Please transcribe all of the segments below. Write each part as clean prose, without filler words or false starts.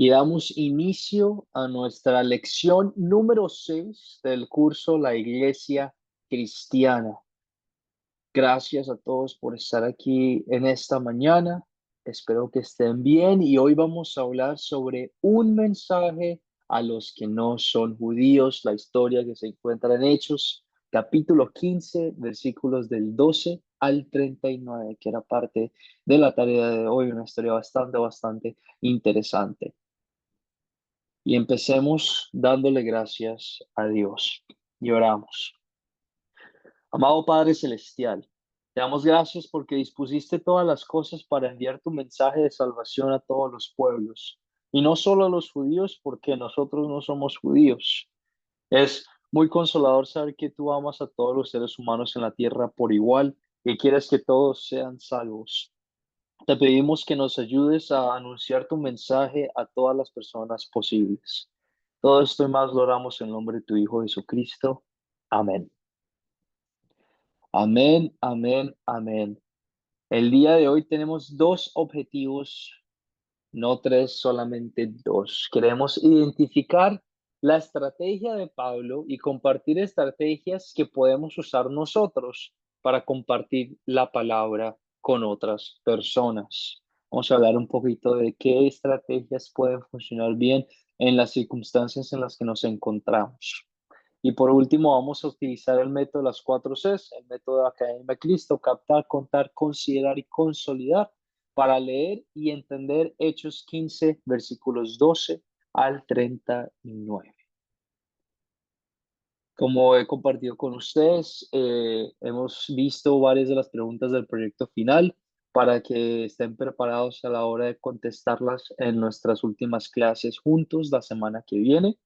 Y damos inicio a nuestra lección número 6 del curso La Iglesia Cristiana. Gracias a todos por estar aquí en esta mañana. Espero que estén bien y hoy vamos a hablar sobre un mensaje a los que no son judíos, la historia que se encuentra en Hechos, capítulo 15, versículos del 12 al 39, que era parte de la tarea de hoy, una historia bastante interesante. Y empecemos dándole gracias a Dios y oramos. Amado Padre Celestial, te damos gracias porque dispusiste todas las cosas para enviar tu mensaje de salvación a todos los pueblos, y no solo a los judíos, porque nosotros no somos judíos. Es muy consolador saber que tú amas a todos los seres humanos en la tierra por igual y quieres que todos sean salvos. Te pedimos que nos ayudes a anunciar tu mensaje a todas las personas posibles. Todo esto y más lo oramos en nombre de tu Hijo Jesucristo. Amén. Amén, amén, amén. El día de hoy tenemos dos objetivos, no tres, solamente dos. Queremos identificar la estrategia de Pablo y compartir estrategias que podemos usar nosotros para compartir la palabra con otras personas. Vamos a hablar un poquito de qué estrategias pueden funcionar bien en las circunstancias en las que nos encontramos. Y por último, vamos a utilizar el método de las 4 Cs, el método de Academia Cristo: captar, contar, considerar y consolidar, para leer y entender Hechos 15, versículos 12 al 39. Como he compartido con ustedes, hemos visto varias de las preguntas del proyecto final para que estén preparados a la hora de contestarlas en nuestras últimas clases juntos la semana que viene.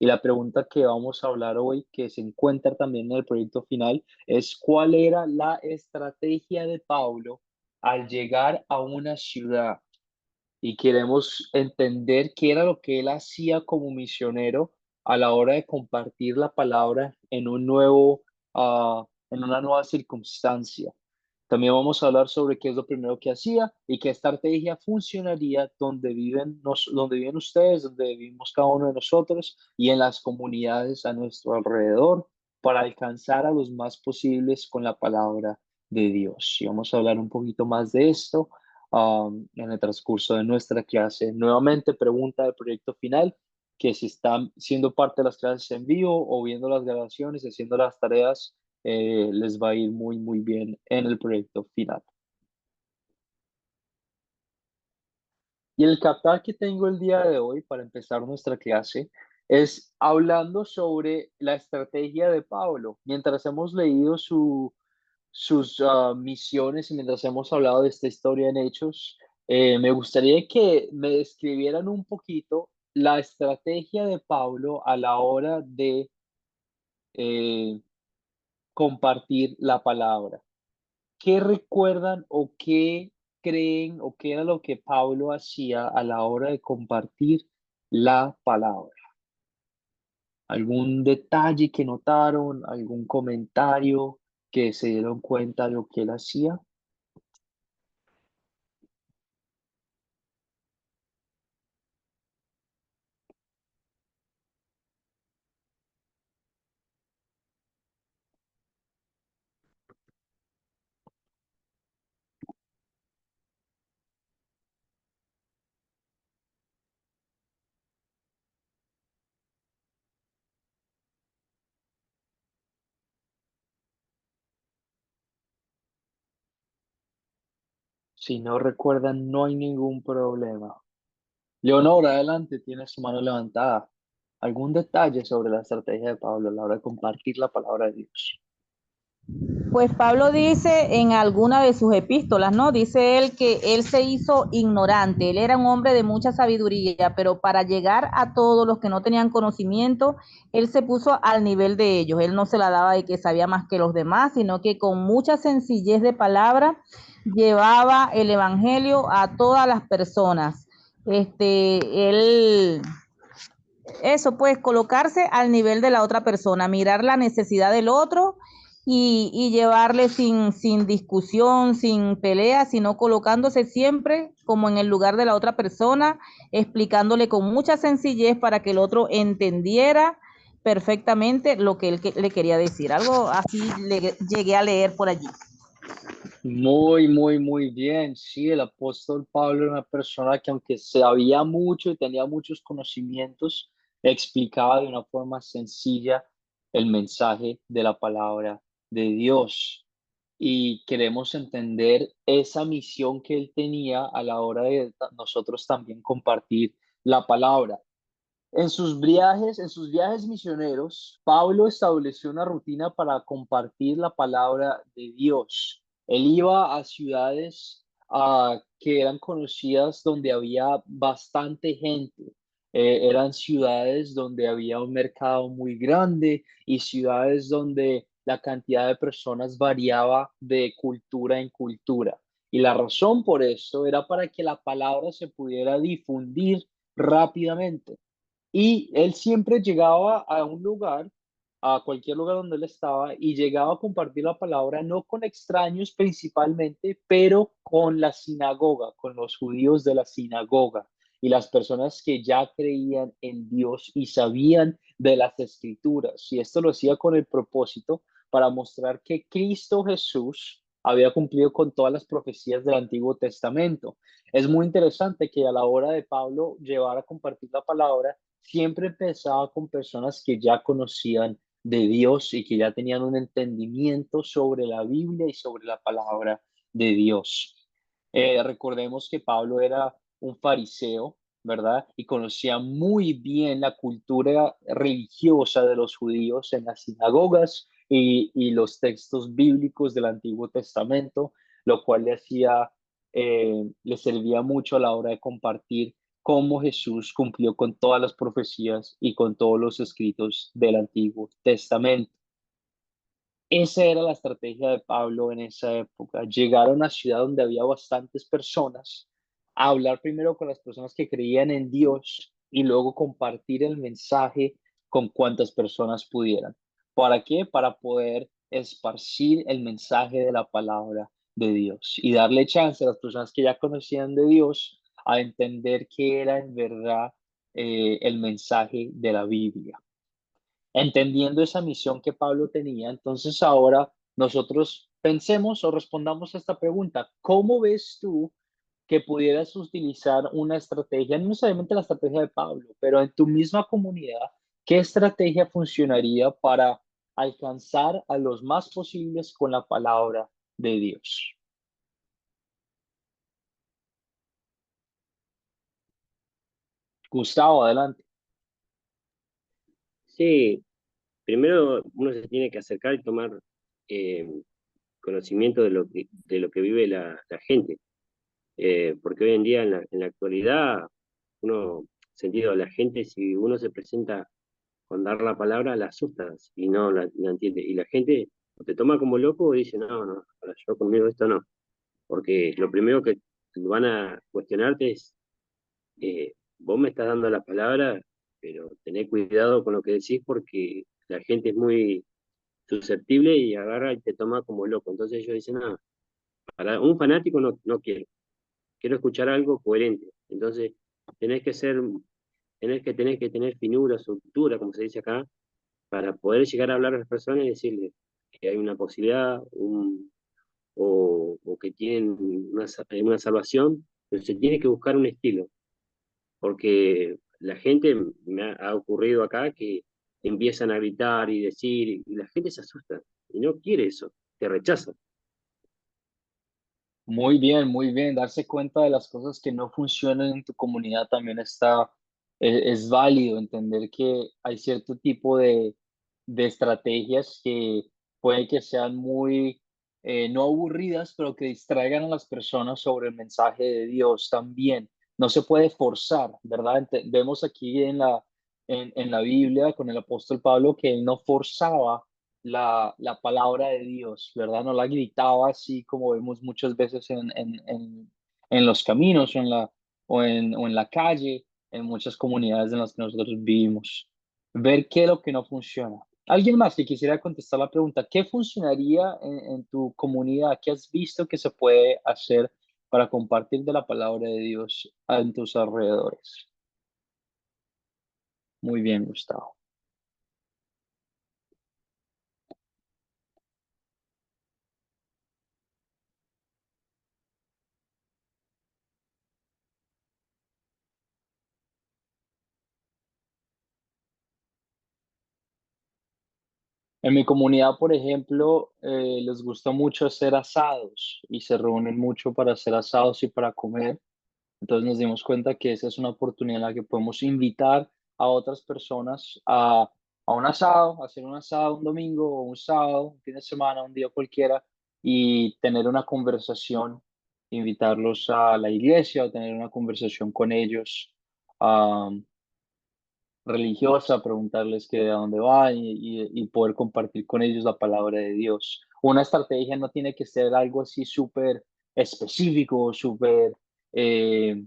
Y la pregunta que vamos a hablar hoy, que se encuentra también en el proyecto final, es ¿cuál era la estrategia de Pablo al llegar a una ciudad? Y queremos entender qué era lo que él hacía como misionero a la hora de compartir la palabra en en una nueva circunstancia. También vamos a hablar sobre qué es lo primero que hacía y qué estrategia funcionaría donde viven ustedes, donde vivimos cada uno de nosotros y en las comunidades a nuestro alrededor para alcanzar a los más posibles con la palabra de Dios. Y vamos a hablar un poquito más de esto en el transcurso de nuestra clase. Nuevamente, pregunta del proyecto final, que si están siendo parte de las clases en vivo o viendo las grabaciones, haciendo las tareas, les va a ir muy bien en el proyecto final. Y el captar que tengo el día de hoy para empezar nuestra clase es hablando sobre la estrategia de Pablo. Mientras hemos leído sus misiones y mientras hemos hablado de esta historia en Hechos, me gustaría que me describieran un poquito la estrategia de Pablo a la hora de eh, compartir la palabra. ¿Qué recuerdan o qué creen o qué era lo que Pablo hacía a la hora de compartir la palabra? ¿Algún detalle que notaron? ¿Algún comentario que se dieron cuenta de lo que él hacía? Si no recuerdan, no hay ningún problema. Leonor, adelante, tienes su mano levantada. ¿Algún detalle sobre la estrategia de Pablo a la hora de compartir la palabra de Dios? Pues Pablo dice en alguna de sus epístolas, ¿no? Dice él que él se hizo ignorante, él era un hombre de mucha sabiduría, pero para llegar a todos los que no tenían conocimiento, él se puso al nivel de ellos. Él no se la daba de que sabía más que los demás, sino que con mucha sencillez de palabra llevaba el evangelio a todas las personas. Él eso, pues, colocarse al nivel de la otra persona, mirar la necesidad del otro y llevarle sin discusión, sin pelea, sino colocándose siempre como en el lugar de la otra persona, explicándole con mucha sencillez para que el otro entendiera perfectamente lo que él le quería decir. Algo así llegué a leer por allí. Muy, muy, muy bien. Sí, el apóstol Pablo era una persona que aunque sabía mucho y tenía muchos conocimientos, explicaba de una forma sencilla el mensaje de la palabra de Dios. Y queremos entender esa misión que él tenía a la hora de nosotros también compartir la palabra. En sus viajes misioneros, Pablo estableció una rutina para compartir la palabra de Dios. Él iba a ciudades que eran conocidas donde había bastante gente. Eran ciudades donde había un mercado muy grande y ciudades donde la cantidad de personas variaba de cultura en cultura. Y la razón por esto era para que la palabra se pudiera difundir rápidamente. Y él siempre llegaba a un lugar, a cualquier lugar donde él estaba, y llegaba a compartir la palabra no con extraños principalmente, pero con la sinagoga, con los judíos de la sinagoga y las personas que ya creían en Dios y sabían de las escrituras. Y esto lo hacía con el propósito para mostrar que Cristo Jesús había cumplido con todas las profecías del Antiguo Testamento. Es muy interesante que a la hora de Pablo llevar a compartir la palabra, siempre empezaba con personas que ya conocían de Dios y que ya tenían un entendimiento sobre la Biblia y sobre la palabra de Dios. Recordemos que Pablo era un fariseo, ¿verdad? Y conocía muy bien la cultura religiosa de los judíos en las sinagogas y los textos bíblicos del Antiguo Testamento, lo cual le servía mucho a la hora de compartir cómo Jesús cumplió con todas las profecías y con todos los escritos del Antiguo Testamento. Esa era la estrategia de Pablo en esa época, llegar a una ciudad donde había bastantes personas, a hablar primero con las personas que creían en Dios y luego compartir el mensaje con cuantas personas pudieran. ¿Para qué? Para poder esparcir el mensaje de la palabra de Dios y darle chance a las personas que ya conocían de Dios a entender qué era en verdad el mensaje de la Biblia. Entendiendo esa misión que Pablo tenía, entonces ahora nosotros pensemos o respondamos a esta pregunta: ¿cómo ves tú que pudieras utilizar una estrategia, no necesariamente la estrategia de Pablo, pero en tu misma comunidad, qué estrategia funcionaría para alcanzar a los más posibles con la palabra de Dios? Gustavo, adelante. Sí, primero uno se tiene que acercar y tomar eh, conocimiento de lo que vive la gente. Porque hoy en día, en la actualidad, uno, sentido, la gente, si uno se presenta con dar la palabra, la asustas y no la entiende. Y la gente o te toma como loco o dice, no, no, ahora yo conmigo esto no. Porque lo primero que van a cuestionarte es, vos me estás dando la palabra, pero tené cuidado con lo que decís porque la gente es muy susceptible y agarra y te toma como loco. Entonces ellos dicen, no, para un fanático no quiero escuchar algo coherente. Entonces tenés que ser, tenés que tener finura, soltura, como se dice acá, para poder llegar a hablar a las personas y decirles que hay una posibilidad o que tienen una salvación, pero se tiene que buscar un estilo, porque la gente, ha ocurrido acá que empiezan a gritar y decir, y la gente se asusta y no quiere eso, te rechaza. Muy bien, muy bien. Darse cuenta de las cosas que no funcionan en tu comunidad también es válido. Entender que hay cierto tipo de estrategias que puede que sean muy, no aburridas, pero que distraigan a las personas sobre el mensaje de Dios también. No se puede forzar, ¿verdad? Vemos aquí en la Biblia con el apóstol Pablo que él no forzaba la palabra de Dios, ¿verdad? No la gritaba así como vemos muchas veces en los caminos o en la calle, en muchas comunidades en las que nosotros vivimos. Ver qué es lo que no funciona. Alguien más que quisiera contestar la pregunta, ¿qué funcionaría en tu comunidad? ¿Qué has visto que se puede hacer para compartir de la palabra de Dios en tus alrededores? Muy bien, Gustavo. En mi comunidad, por ejemplo, les gusta mucho hacer asados y se reúnen mucho para hacer asados y para comer. Entonces nos dimos cuenta que esa es una oportunidad en la que podemos invitar a otras personas a un asado, hacer un asado un domingo o un sábado, un fin de semana, un día cualquiera, y tener una conversación, invitarlos a la iglesia o tener una conversación con ellos, religiosa, preguntarles que a dónde van y poder compartir con ellos la palabra de Dios. Una estrategia no tiene que ser algo así súper específico, súper eh,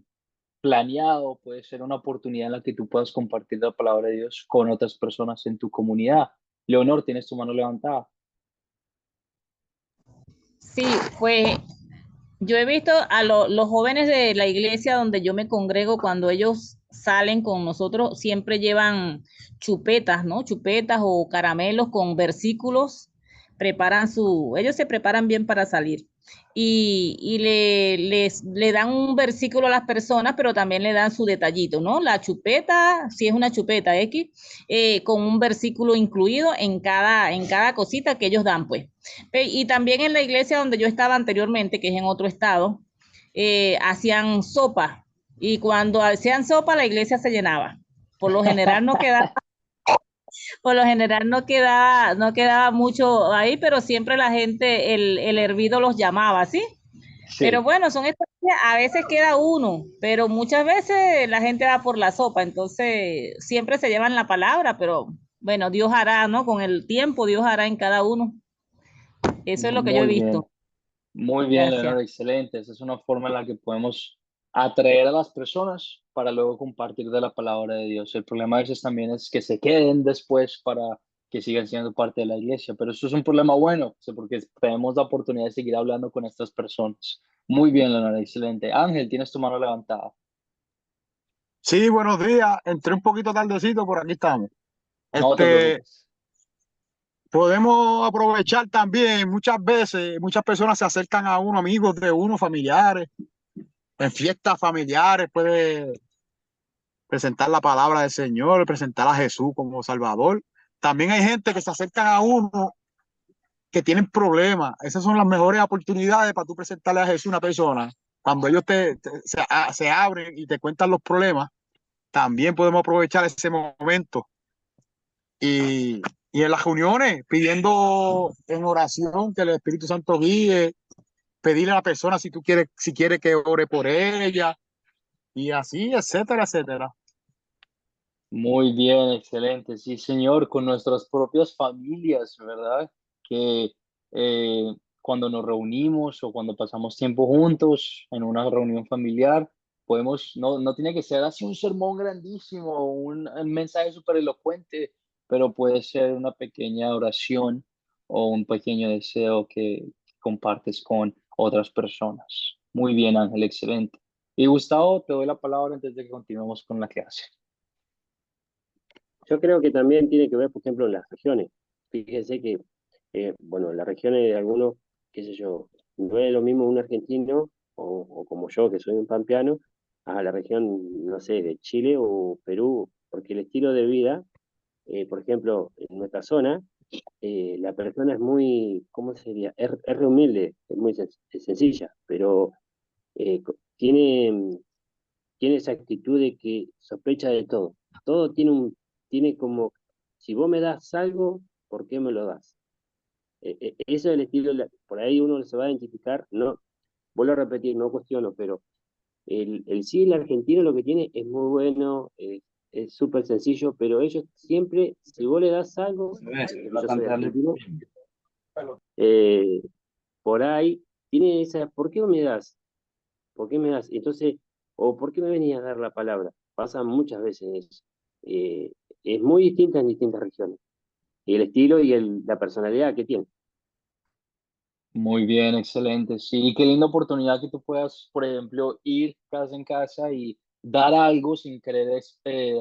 planeado, puede ser una oportunidad en la que tú puedas compartir la palabra de Dios con otras personas en tu comunidad. Leonor, tienes tu mano levantada. Sí, pues yo he visto a los jóvenes de la iglesia donde yo me congrego, cuando ellos salen con nosotros, siempre llevan chupetas, ¿no? Chupetas o caramelos con versículos, ellos se preparan bien para salir. Y le dan un versículo a las personas, pero también le dan su detallito, ¿no? La chupeta, si es una chupeta X, con un versículo incluido en cada cosita que ellos dan, pues. Y también en la iglesia donde yo estaba anteriormente, que es en otro estado, hacían sopa. Y cuando hacían sopa, la iglesia se llenaba. Por lo general no quedaba, por lo general no quedaba mucho ahí, pero siempre la gente, el hervido los llamaba, ¿sí? Pero Sí, bueno, son experiencias, a veces queda uno, pero muchas veces la gente va por la sopa, entonces siempre se llevan la palabra, pero bueno, Dios hará, ¿no? Con el tiempo, Dios hará en cada uno. Eso es lo que yo he visto. muy bien, Gracias. Leonor, excelente. Esa es una forma en la que podemos atraer a las personas para luego compartir de la palabra de Dios. El problema a veces también es que se queden después para que sigan siendo parte de la iglesia, pero eso es un problema bueno, porque tenemos la oportunidad de seguir hablando con estas personas. Muy bien, Leonor, excelente. Ángel, tienes tu mano levantada. Sí, buenos días. Entré un poquito tardecito, por aquí estamos. No te Este, preocupes. Podemos aprovechar también, muchas veces, muchas personas se acercan a uno, amigos de uno, familiares, en fiestas familiares, puede presentar la palabra del Señor, presentar a Jesús como Salvador. También hay gente que se acercan a uno que tienen problemas. Esas son las mejores oportunidades para tú presentarle a Jesús a una persona. Cuando ellos se abren y te cuentan los problemas, también podemos aprovechar ese momento y, y en las reuniones pidiendo en oración que el Espíritu Santo guíe, pedirle a la persona si tú quieres, si quiere que ore por ella y así, etcétera, etcétera. Muy bien, excelente. Sí, señor, con nuestras propias familias, ¿verdad? Que cuando nos reunimos o cuando pasamos tiempo juntos en una reunión familiar, podemos, no tiene que ser así un sermón grandísimo, un mensaje súper elocuente, pero puede ser una pequeña oración o un pequeño deseo que compartes con otras personas. Muy bien, Ángel, excelente. Y Gustavo, te doy la palabra antes de que continuemos con la clase. Yo creo que también tiene que ver, por ejemplo, en las regiones. Fíjense que, bueno, las regiones de algunos, qué sé yo, no es lo mismo un argentino o como yo, que soy un pampeano, a la región, no sé, de Chile o Perú, porque el estilo de vida, por ejemplo, en nuestra zona, la persona es muy, ¿cómo sería? Es re humilde, es muy es sencilla, pero tiene esa actitud de que sospecha de todo. Todo tiene como, si vos me das algo, ¿por qué me lo das? Eso es el estilo, por ahí uno se va a identificar, no, vuelvo a repetir, no cuestiono, pero el sí, el argentino lo que tiene es muy bueno, es súper sencillo, pero ellos siempre, si vos le das algo, yo soy argentino, eh, por ahí tiene esa, ¿por qué me das? ¿Por qué me das? Entonces, o ¿por qué me venías a dar la palabra? Pasa muchas veces eso. Eh, es muy distinta en distintas regiones. y el estilo y la personalidad que tiene. Muy bien, excelente. Sí, y qué linda oportunidad que tú puedas, por ejemplo, ir casa en casa y dar algo sin querer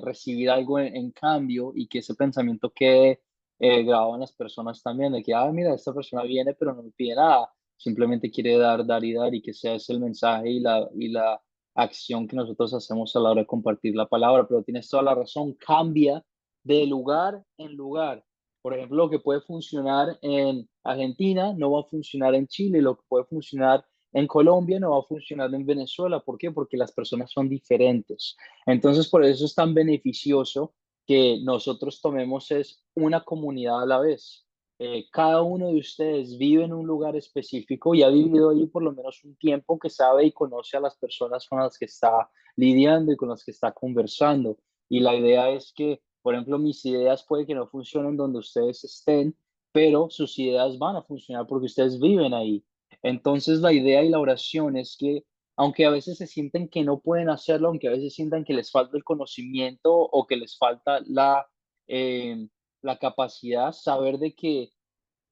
recibir algo en cambio y que ese pensamiento quede grabado en las personas también, de que, ah, mira, esta persona viene pero no me pide nada, simplemente quiere dar, dar y dar y que sea ese el mensaje y la acción que nosotros hacemos a la hora de compartir la palabra. Pero tienes toda la razón, cambia de lugar en lugar. Por ejemplo, lo que puede funcionar en Argentina no va a funcionar en Chile, lo que puede funcionar en Colombia no va a funcionar en Venezuela. ¿Por qué? Porque las personas son diferentes. Entonces, por eso es tan beneficioso que nosotros tomemos es una comunidad a la vez. Cada uno de ustedes vive en un lugar específico y ha vivido ahí por lo menos un tiempo, que sabe y conoce a las personas con las que está lidiando y con las que está conversando. Y la idea es que, por ejemplo, mis ideas puede que no funcionen donde ustedes estén, pero sus ideas van a funcionar porque ustedes viven ahí. Entonces, la idea y la oración es que, aunque a veces se sienten que no pueden hacerlo, aunque a veces sientan que les falta el conocimiento o que les falta eh, la capacidad, saber de que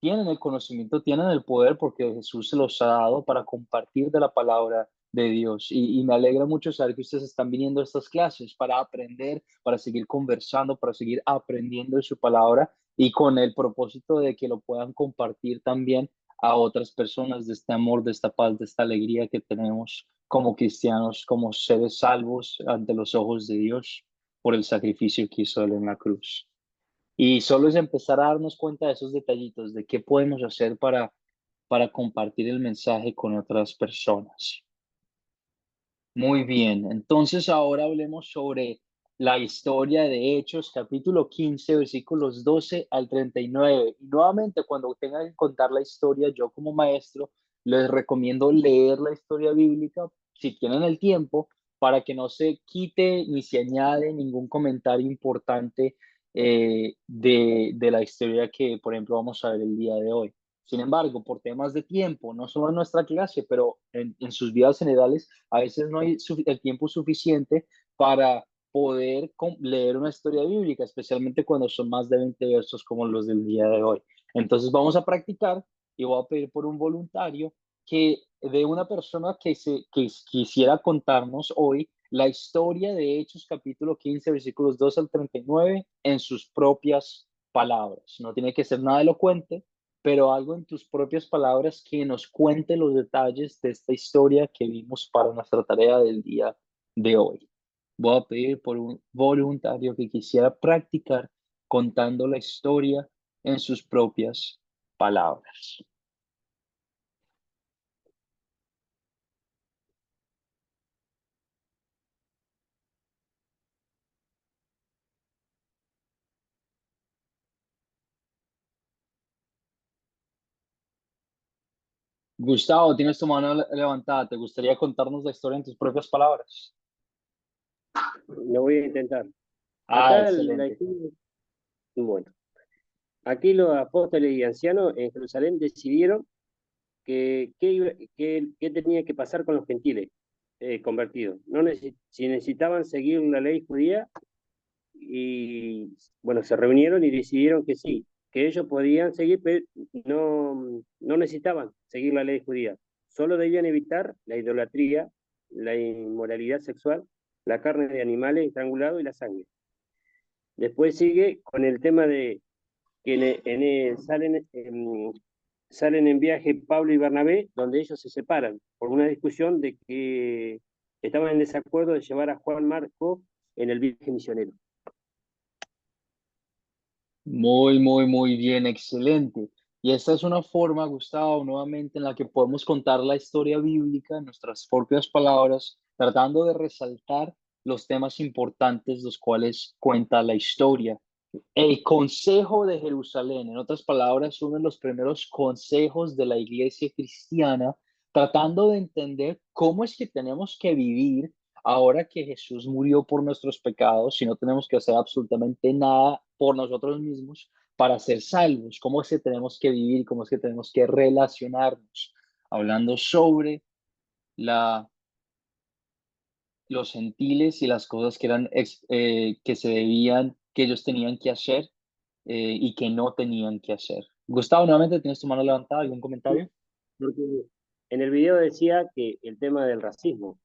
tienen el conocimiento, tienen el poder porque Jesús se los ha dado para compartir de la palabra de Dios. Y me alegra mucho saber que ustedes están viniendo a estas clases para aprender, para seguir conversando, para seguir aprendiendo de su palabra y con el propósito de que lo puedan compartir también a otras personas de este amor, de esta paz, de esta alegría que tenemos como cristianos, como seres salvos ante los ojos de Dios por el sacrificio que hizo Él en la cruz. Y solo es empezar a darnos cuenta de esos detallitos, de qué podemos hacer para compartir el mensaje con otras personas. Muy bien, entonces ahora hablemos sobre la historia de Hechos, capítulo 15, versículos 12 al 39. Y nuevamente, cuando tengan que contar la historia, yo como maestro les recomiendo leer la historia bíblica, si tienen el tiempo, para que no se quite ni se añade ningún comentario importante de la historia que, por ejemplo, vamos a ver el día de hoy. Sin embargo, por temas de tiempo, no solo en nuestra clase, pero en sus vidas generales, a veces no hay el tiempo suficiente para poder leer una historia bíblica, especialmente cuando son más de 20 versos como los del día de hoy. Entonces vamos a practicar y voy a pedir por un voluntario que de una persona que quisiera contarnos hoy la historia de Hechos capítulo 15 versículos 2 al 39 en sus propias palabras. No tiene que ser nada elocuente, pero algo en tus propias palabras que nos cuente los detalles de esta historia que vimos para nuestra tarea del día de hoy. Voy a pedir por un voluntario que quisiera practicar contando la historia en sus propias palabras. Gustavo, tienes tu mano levantada. ¿Te gustaría contarnos la historia en tus propias palabras? Lo voy a intentar. Ah, Acá excelente. bueno, aquí los apóstoles y ancianos en Jerusalén decidieron qué tenía que pasar con los gentiles convertidos. No si necesitaban seguir la ley judía y bueno, se reunieron y decidieron que sí, que ellos podían seguir, pero no necesitaban seguir la ley judía. Solo debían evitar la idolatría, la inmoralidad sexual, la carne de animales estrangulados y la sangre. Después sigue con el tema de que salen en viaje Pablo y Bernabé, donde ellos se separan por una discusión de que estaban en desacuerdo de llevar a Juan Marco en el viaje misionero. Muy bien, excelente. Y esta es una forma, Gustavo, nuevamente en la que podemos contar la historia bíblica en nuestras propias palabras, tratando de resaltar los temas importantes los cuales cuenta la historia. El Consejo de Jerusalén, en otras palabras, uno de los primeros consejos de la iglesia cristiana, tratando de entender cómo es que tenemos que vivir ahora que Jesús murió por nuestros pecados y no tenemos que hacer absolutamente nada por nosotros mismos para ser salvos, cómo es que tenemos que vivir, cómo es que tenemos que relacionarnos, hablando sobre la, los gentiles y las cosas que eran que se debían, que ellos tenían que hacer y que no tenían que hacer. Gustavo, nuevamente tienes tu mano levantada, ¿algún comentario? Porque en el video decía que el tema del racismo,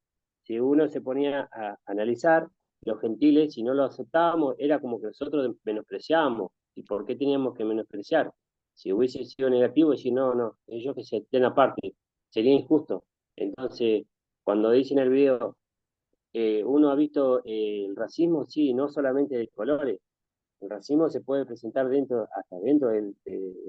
si uno se ponía a analizar, los gentiles, si no lo aceptábamos, era como que nosotros menospreciábamos. ¿Y por qué teníamos que menospreciar? Si hubiese sido negativo, decir, no, no, ellos que se estén aparte, sería injusto. Entonces, cuando dicen en el video, uno ha visto el racismo, sí, no solamente de colores, el racismo se puede presentar dentro, hasta dentro de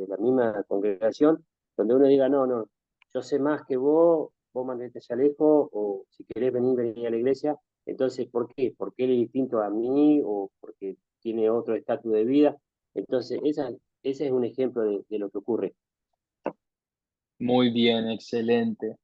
la misma congregación, donde uno diga, no, no, yo sé más que vos mantenete allá lejos, o si querés venir, venir a la iglesia. Entonces, ¿por qué? ¿Porque él es distinto a mí o porque tiene otro estatus de vida? Entonces, ese es un ejemplo de lo que ocurre. Muy bien, excelente.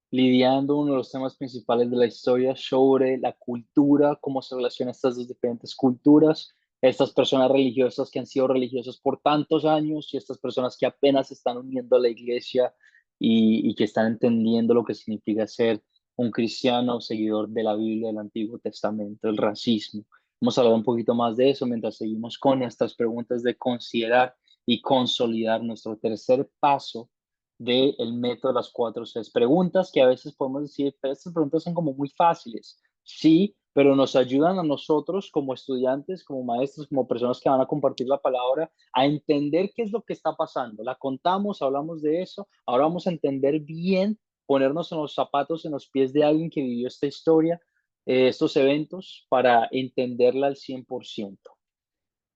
Lidiando uno de los temas principales de la historia sobre la cultura, cómo se relacionan estas dos diferentes culturas, estas personas religiosas que han sido religiosas por tantos años y estas personas que apenas se están uniendo a la iglesia y que están entendiendo lo que significa ser un cristiano seguidor de la Biblia del Antiguo Testamento, el racismo. Vamos a hablar un poquito más de eso mientras seguimos con nuestras preguntas de considerar y consolidar nuestro tercer paso del método de las 4 Cs. Preguntas que a veces podemos decir, pero estas preguntas son como muy fáciles. Sí, pero nos ayudan a nosotros como estudiantes, como maestros, como personas que van a compartir la palabra, a entender qué es lo que está pasando. La contamos, hablamos de eso, ahora vamos a entender bien, ponernos en los zapatos, en los pies de alguien que vivió esta historia, estos eventos, para entenderla al 100%.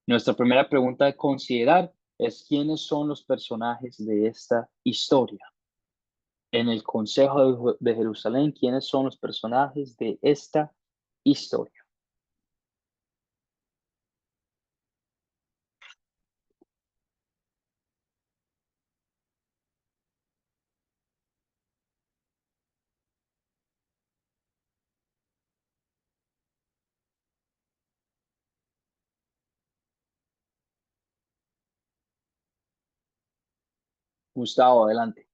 Nuestra primera pregunta de considerar es quiénes son los personajes de esta historia. En el Consejo de Jerusalén, quiénes son los personajes de esta historia. Gustavo, adelante.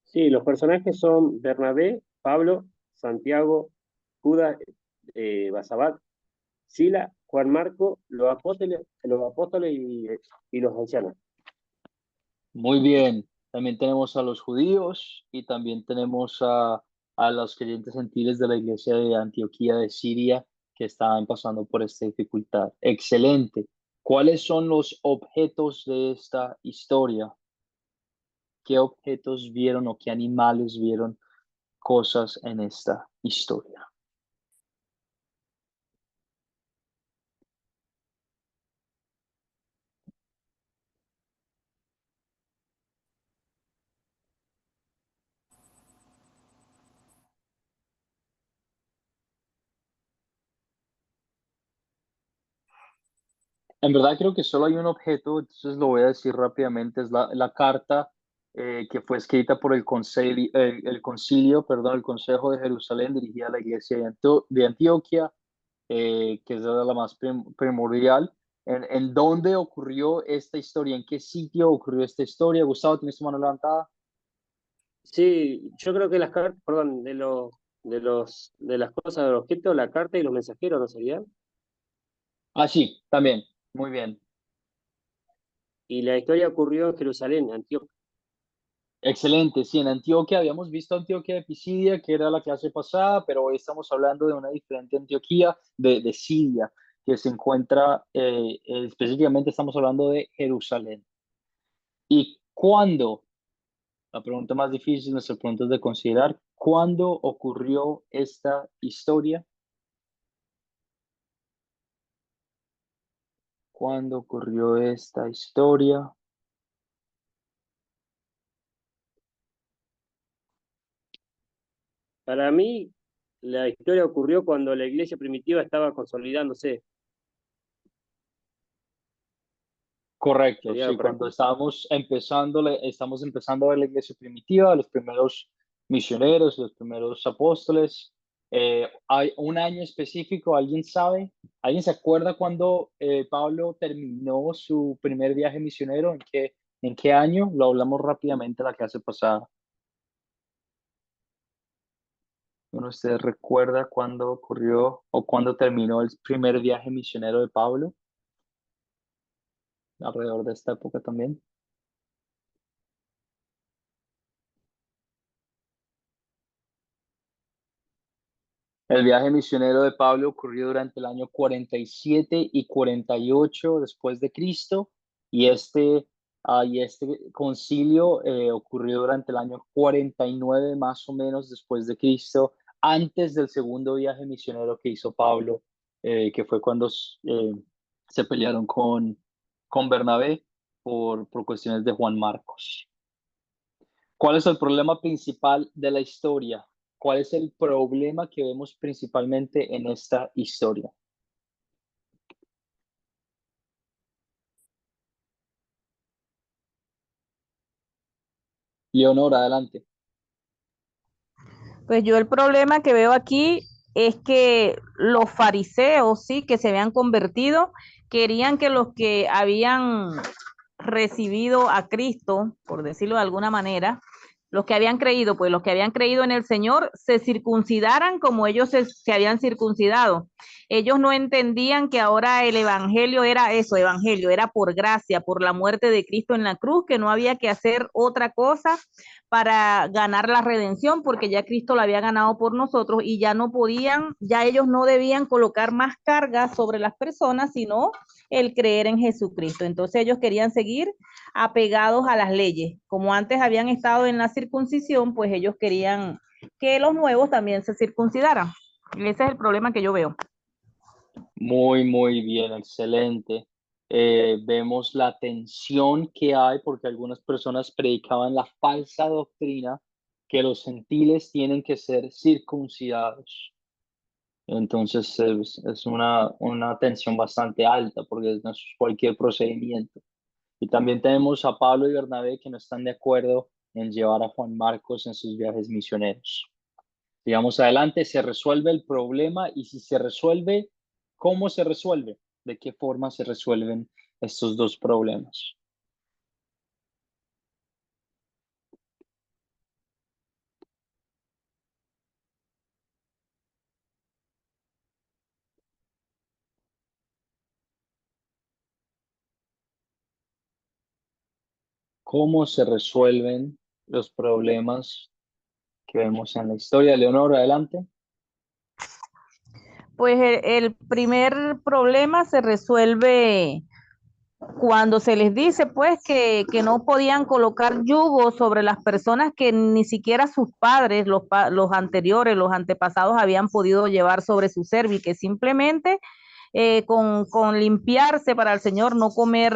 Sí, los personajes son Bernabé, Pablo, Santiago, Judas, Basabat, Sila, Juan Marco, los apóstoles y los ancianos. Muy bien. También tenemos a los judíos y también tenemos a los creyentes gentiles de la iglesia de Antioquía de Siria que estaban pasando por esta dificultad. Excelente. ¿Cuáles son los objetos de esta historia? ¿Qué objetos vieron o qué animales vieron cosas en esta historia? En verdad creo que solo hay un objeto, entonces lo voy a decir rápidamente, es la carta que fue escrita por el concilio, perdón, el Consejo de Jerusalén dirigida a la iglesia de Antioquia, que es la más primordial. ¿En dónde ocurrió esta historia? ¿En qué sitio ocurrió esta historia? Gustavo, ¿tienes tu mano levantada? Sí, yo creo que las cartas, perdón, de las cosas, de los objetos, la carta y los mensajeros, ¿no serían? Ah, sí, también. Muy bien. Y la historia ocurrió en Jerusalén, Antioquia. Excelente, sí, en Antioquia habíamos visto Antioquia de Pisidia, que era la clase pasada, pero hoy estamos hablando de una diferente Antioquía de Siria, que se encuentra, específicamente estamos hablando de Jerusalén. ¿Y cuándo? La pregunta más difícil, nuestra pregunta es de considerar, ¿cuándo ocurrió esta historia? ¿Cuándo ocurrió esta historia? Para mí, la historia ocurrió cuando la iglesia primitiva estaba consolidándose. Correcto, Sería sí, cuando correcto. estamos empezando a ver la iglesia primitiva, los primeros misioneros, los primeros apóstoles. ¿Hay un año específico? ¿Alguien sabe? ¿Alguien se acuerda cuando Pablo terminó su primer viaje misionero? ¿En qué año? Lo hablamos rápidamente la clase pasada. ¿Uno de ustedes recuerda cuándo ocurrió o cuándo terminó el primer viaje misionero de Pablo? alrededor de esta época también. El viaje misionero de Pablo ocurrió durante el año 47 y 48 después de Cristo, y este concilio ocurrió durante el año 49 más o menos después de Cristo, antes del segundo viaje misionero que hizo Pablo, que fue cuando se pelearon con Bernabé por cuestiones de Juan Marcos. ¿Cuál es el problema principal de la historia? ¿Cuál es el problema que vemos principalmente en esta historia? Leonor, adelante. Pues yo el problema que veo aquí es que los fariseos, sí, que se habían convertido, querían que los que habían recibido a Cristo, por decirlo de alguna manera, los que habían creído, pues los que habían creído en el Señor, se circuncidaran como ellos se habían circuncidado. Ellos no entendían que ahora el evangelio era eso, evangelio, era por gracia, por la muerte de Cristo en la cruz, que no había que hacer otra cosa para ganar la redención, porque ya Cristo la había ganado por nosotros y ya no podían, ya ellos no debían colocar más carga sobre las personas, sino el creer en Jesucristo. Entonces ellos querían seguir apegados a las leyes. Como antes habían estado en la circuncisión, pues ellos querían que los nuevos también se circuncidaran. Ese es el problema que yo veo. Muy bien, excelente. Vemos la tensión que hay porque algunas personas predicaban la falsa doctrina que los gentiles tienen que ser circuncidados. Entonces es una tensión bastante alta porque no es cualquier procedimiento. Y también tenemos a Pablo y Bernabé que no están de acuerdo en llevar a Juan Marcos en sus viajes misioneros. Digamos, adelante, se resuelve el problema, y si se resuelve, ¿cómo se resuelve? ¿De qué forma se resuelven estos dos problemas? ¿Cómo se resuelven los problemas que vemos en la historia? Leonor, adelante. Pues el primer problema se resuelve cuando se les dice pues que no podían colocar yugo sobre las personas que ni siquiera sus padres, los anteriores, los antepasados habían podido llevar sobre su cerviz, que simplemente con limpiarse para el Señor, no comer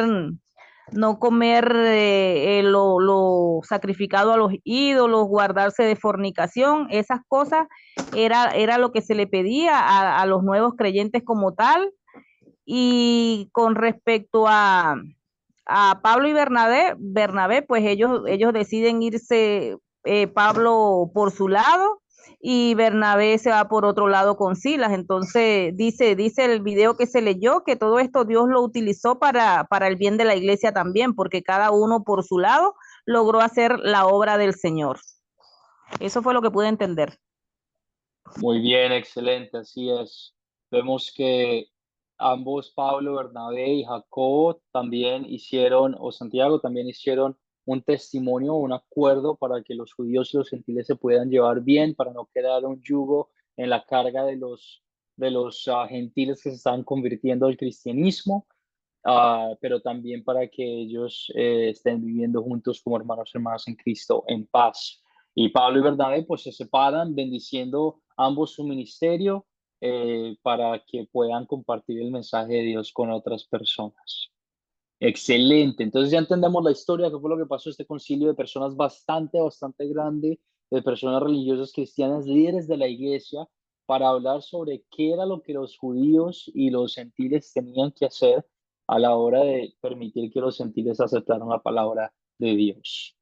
lo sacrificado a los ídolos, guardarse de fornicación, esas cosas era lo que se le pedía a los nuevos creyentes como tal. Y con respecto a Pablo y Bernabé, pues ellos deciden irse, Pablo por su lado y Bernabé se va por otro lado con Silas. Entonces dice el video que se leyó que todo esto Dios lo utilizó para el bien de la iglesia también, porque cada uno por su lado logró hacer la obra del Señor. Eso fue lo que pude entender. Muy bien, excelente, así es. Vemos que ambos, Pablo, Bernabé y Jacobo, también hicieron, o Santiago, también hicieron un testimonio, un acuerdo para que los judíos y los gentiles se puedan llevar bien, para no quedar un yugo en la carga de los gentiles que se estaban convirtiendo al cristianismo, pero también para que ellos estén viviendo juntos como hermanos en Cristo en paz. Y Pablo y Bernabé pues se separan bendiciendo ambos su ministerio, para que puedan compartir el mensaje de Dios con otras personas. Excelente, entonces ya entendemos la historia, qué fue lo que pasó, este concilio de personas bastante grande, de personas religiosas cristianas, líderes de la iglesia, para hablar sobre qué era lo que los judíos y los gentiles tenían que hacer a la hora de permitir que los gentiles aceptaran la palabra de Dios.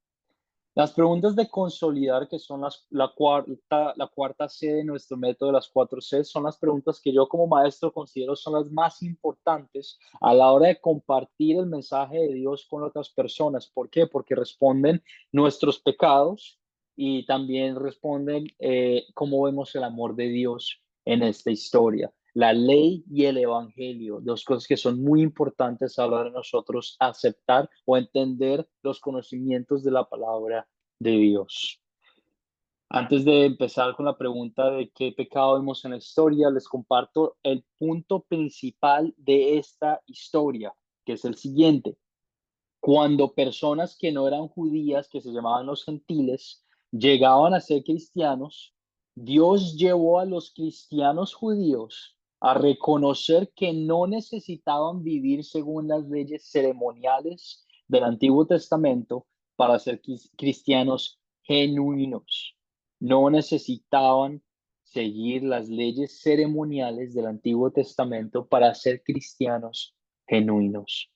Las preguntas de consolidar, que son la cuarta C de nuestro método de las 4 C, son las preguntas que yo como maestro considero son las más importantes a la hora de compartir el mensaje de Dios con otras personas. ¿Por qué? Porque responden nuestros pecados y también responden cómo vemos el amor de Dios en esta historia. La ley y el evangelio, dos cosas que son muy importantes a la hora de nosotros aceptar o entender los conocimientos de la palabra de Dios. Antes de empezar con la pregunta de qué pecado vemos en la historia, les comparto el punto principal de esta historia, que es el siguiente. Cuando personas que no eran judías, que se llamaban los gentiles, llegaban a ser cristianos, Dios llevó a los cristianos judíos a reconocer que no necesitaban vivir según las leyes ceremoniales del Antiguo Testamento para ser cristianos genuinos. No necesitaban seguir las leyes ceremoniales del Antiguo Testamento para ser cristianos genuinos.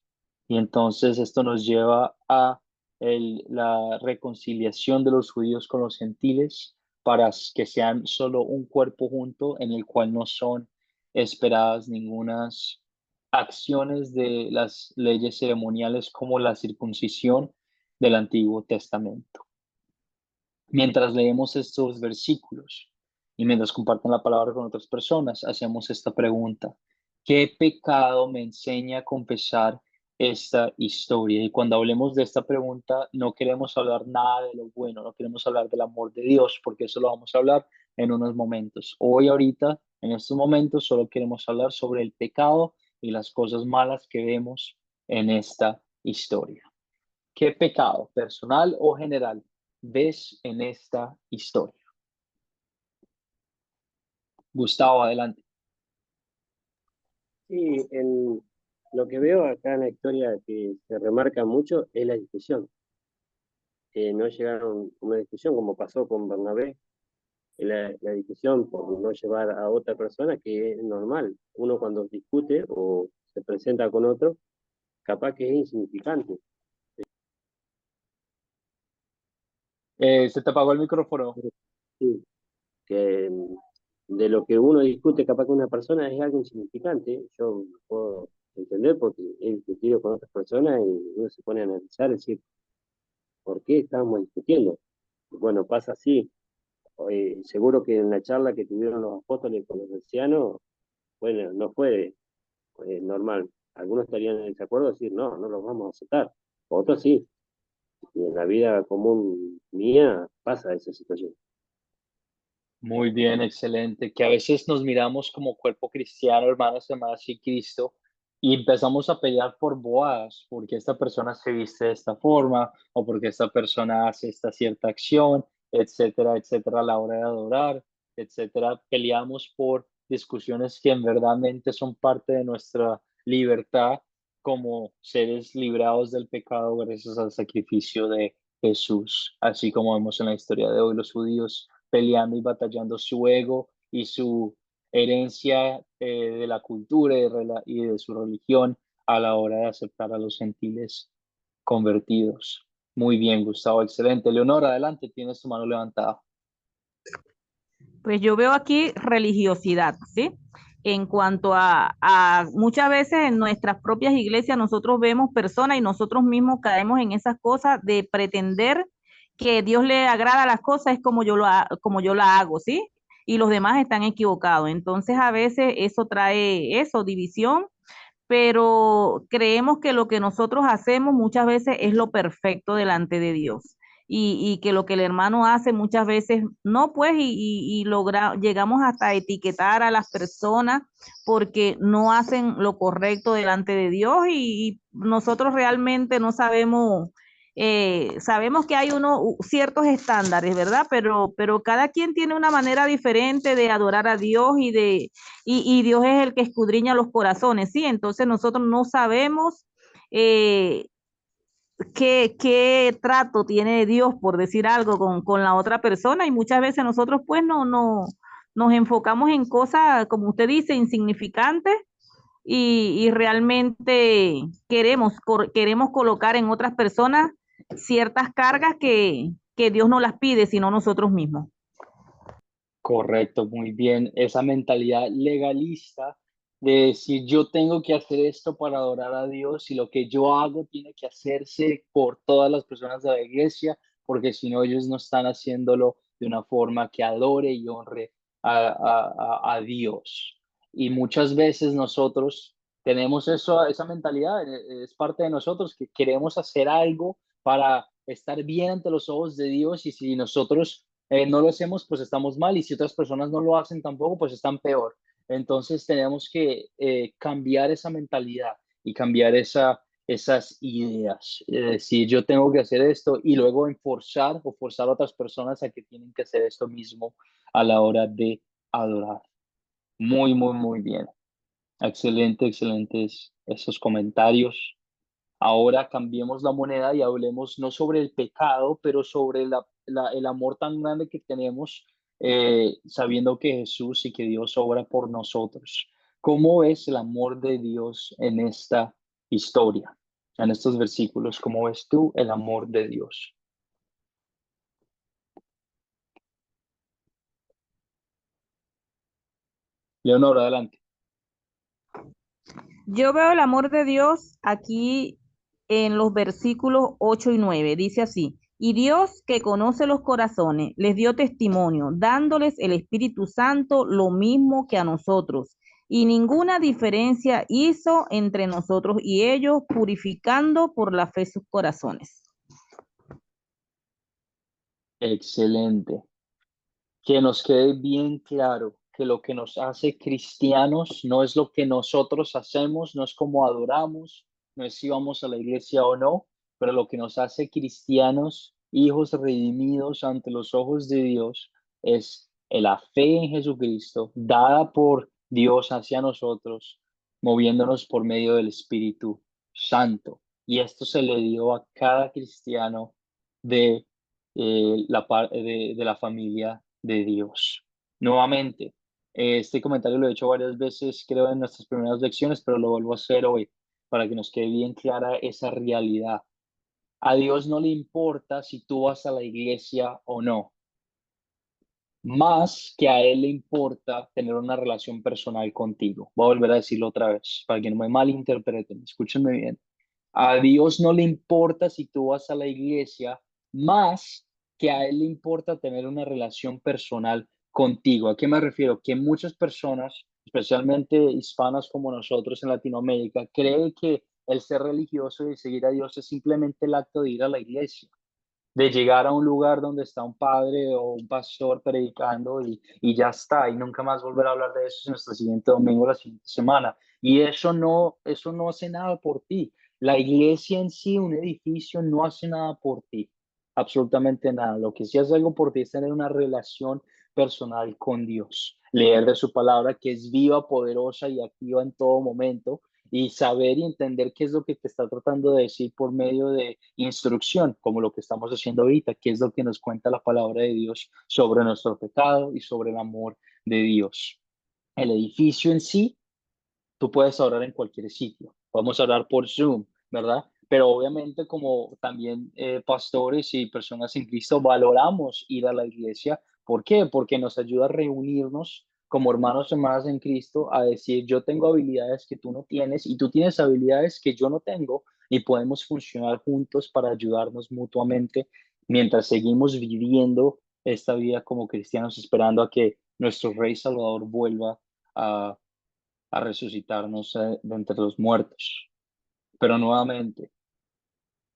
Y entonces esto nos lleva a la reconciliación de los judíos con los gentiles para que sean solo un cuerpo junto en el cual no son esperadas ninguna acciones de las leyes ceremoniales como la circuncisión del Antiguo Testamento. Mientras leemos estos versículos y mientras comparten la palabra con otras personas, hacemos esta pregunta: ¿qué pecado me enseña a confesar esta historia? Y cuando hablemos de esta pregunta, no queremos hablar nada de lo bueno, no queremos hablar del amor de Dios, porque eso lo vamos a hablar en unos momentos. Hoy, ahorita, en estos momentos, solo queremos hablar sobre el pecado y las cosas malas que vemos en esta historia. ¿Qué pecado, personal o general, ves en esta historia? Gustavo, adelante. Sí, lo que veo acá en la historia que se remarca mucho es la discusión. No llegaron a una discusión como pasó con Bernabé, la discusión por no llevar a otra persona, que es normal. Uno cuando discute o se presenta con otro, capaz que es insignificante. Se te apagó el micrófono. Sí, que de lo que uno discute capaz que una persona es algo insignificante. Yo puedo entender porque he discutido con otras personas y uno se pone a analizar, decir, ¿por qué estábamos discutiendo? Bueno, pasa así. Seguro que en la charla que tuvieron los apóstoles con los ancianos, bueno, no fue normal. Algunos estarían en desacuerdo de decir, no, no los vamos a aceptar. Otros sí. Y en la vida común mía pasa esa situación. Muy bien, excelente. Que a veces nos miramos como cuerpo cristiano, hermanos y hermanas y Cristo, y empezamos a pelear por boadas, porque esta persona se viste de esta forma, o porque esta persona hace esta cierta acción, etcétera, etcétera, a la hora de adorar, etcétera. Peleamos por discusiones que en verdadmente son parte de nuestra libertad como seres librados del pecado gracias al sacrificio de Jesús, así como vemos en la historia de hoy los judíos peleando y batallando su ego y su herencia de la cultura y de su religión a la hora de aceptar a los gentiles convertidos. Muy bien, Gustavo, excelente. Leonora, adelante, tienes tu mano levantada. Pues yo veo aquí religiosidad, ¿sí? En cuanto a muchas veces en nuestras propias iglesias nosotros vemos personas y nosotros mismos caemos en esas cosas de pretender que Dios le agrada las cosas, es como yo la hago, ¿sí? Y los demás están equivocados. Entonces a veces eso trae eso, división, pero creemos que lo que nosotros hacemos muchas veces es lo perfecto delante de Dios. Y que lo que el hermano hace muchas veces no, pues, llegamos hasta a etiquetar a las personas porque no hacen lo correcto delante de Dios y nosotros realmente no sabemos, sabemos que hay ciertos estándares, ¿verdad? Pero cada quien tiene una manera diferente de adorar a Dios y Dios es el que escudriña los corazones, ¿sí? Entonces nosotros no sabemos eh, qué trato tiene Dios, por decir algo, con la otra persona y muchas veces nosotros pues no nos enfocamos en cosas, como usted dice, insignificantes y realmente queremos colocar en otras personas ciertas cargas que Dios no las pide, sino nosotros mismos. Correcto, muy bien. Esa mentalidad legalista de decir yo tengo que hacer esto para adorar a Dios y lo que yo hago tiene que hacerse por todas las personas de la iglesia, porque si no ellos no están haciéndolo de una forma que adore y honre a Dios. Y muchas veces nosotros tenemos eso, esa mentalidad, es parte de nosotros, que queremos hacer algo para estar bien ante los ojos de Dios, y si nosotros no lo hacemos, pues estamos mal, y si otras personas no lo hacen tampoco, pues están peor. Entonces tenemos que cambiar esa mentalidad y cambiar esas ideas. Es decir, yo tengo que hacer esto y luego enforzar o forzar a otras personas a que tienen que hacer esto mismo a la hora de adorar. Muy, muy, muy bien. Excelente, excelentes esos comentarios. Ahora cambiemos la moneda y hablemos no sobre el pecado, pero sobre el amor tan grande que tenemos, sabiendo que Jesús y que Dios obra por nosotros. ¿Cómo es el amor de Dios en esta historia, en estos versículos? ¿Cómo ves tú el amor de Dios? Leonor, adelante. Yo veo el amor de Dios aquí en los versículos 8 y 9. Dice así: y Dios, que conoce los corazones, les dio testimonio, dándoles el Espíritu Santo lo mismo que a nosotros. Y ninguna diferencia hizo entre nosotros y ellos, purificando por la fe sus corazones. Excelente. Que nos quede bien claro que lo que nos hace cristianos no es lo que nosotros hacemos, no es cómo adoramos, no es si vamos a la iglesia o no, pero lo que nos hace cristianos, hijos redimidos ante los ojos de Dios, es la fe en Jesucristo, dada por Dios hacia nosotros, moviéndonos por medio del Espíritu Santo. Y esto se le dio a cada cristiano de, de la familia de Dios. Nuevamente, este comentario lo he hecho varias veces, creo, en nuestras primeras lecciones, pero lo vuelvo a hacer hoy para que nos quede bien clara esa realidad. A Dios no le importa si tú vas a la iglesia o no, más que a Él le importa tener una relación personal contigo. Voy a volver a decirlo otra vez, para que no me malinterpreten, escúchenme bien. A Dios no le importa si tú vas a la iglesia, más que a Él le importa tener una relación personal contigo. ¿A qué me refiero? Que muchas personas, especialmente hispanas como nosotros en Latinoamérica, creen que el ser religioso y seguir a Dios es simplemente el acto de ir a la iglesia, de llegar a un lugar donde está un padre o un pastor predicando, y ya está, y nunca más volver a hablar de eso en nuestro siguiente domingo, la siguiente semana. Y eso no hace nada por ti. La iglesia en sí, un edificio, no hace nada por ti, absolutamente nada. Lo que sí hace algo por ti es tener una relación personal con Dios, leer de su palabra, que es viva, poderosa y activa en todo momento, y saber y entender qué es lo que te está tratando de decir por medio de instrucción, como lo que estamos haciendo ahorita, qué es lo que nos cuenta la palabra de Dios sobre nuestro pecado y sobre el amor de Dios. El edificio en sí, tú puedes orar en cualquier sitio. Podemos orar por Zoom, ¿verdad? Pero obviamente, como también pastores y personas en Cristo, valoramos ir a la iglesia. ¿Por qué? Porque nos ayuda a reunirnos como hermanos y hermanas en Cristo, a decir: yo tengo habilidades que tú no tienes y tú tienes habilidades que yo no tengo, y podemos funcionar juntos para ayudarnos mutuamente mientras seguimos viviendo esta vida como cristianos, esperando a que nuestro Rey Salvador vuelva a resucitarnos de entre los muertos. Pero nuevamente,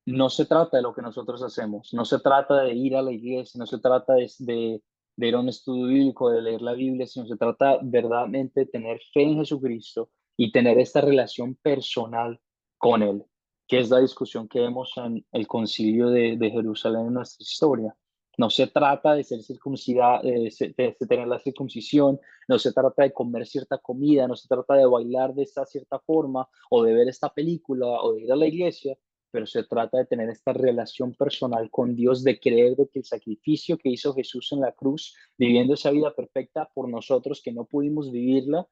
no se trata de lo que nosotros hacemos, no se trata de ir a la iglesia, no se trata de ir a un estudio bíblico, de leer la Biblia, sino se trata verdaderamente de tener fe en Jesucristo y tener esta relación personal con Él, que es la discusión que vemos en el concilio de Jerusalén en nuestra historia. No se trata de ser circuncidada, de tener la circuncisión, no se trata de comer cierta comida, no se trata de bailar de esta cierta forma, o de ver esta película, o de ir a la iglesia, pero se trata de tener esta relación personal con Dios, de creer de que el sacrificio que hizo Jesús en la cruz, viviendo esa vida perfecta por nosotros que no pudimos vivirla,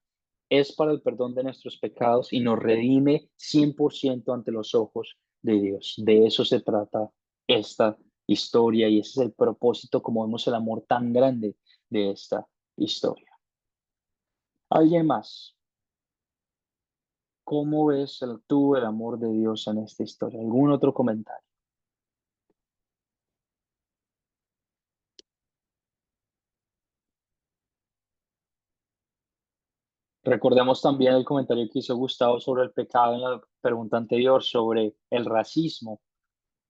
es para el perdón de nuestros pecados y nos redime 100% ante los ojos de Dios. De eso se trata esta historia, y ese es el propósito, como vemos el amor tan grande de esta historia. ¿Alguien más? ¿Cómo ves tú el amor de Dios en esta historia? ¿Algún otro comentario? Recordemos también el comentario que hizo Gustavo sobre el pecado en la pregunta anterior, sobre el racismo.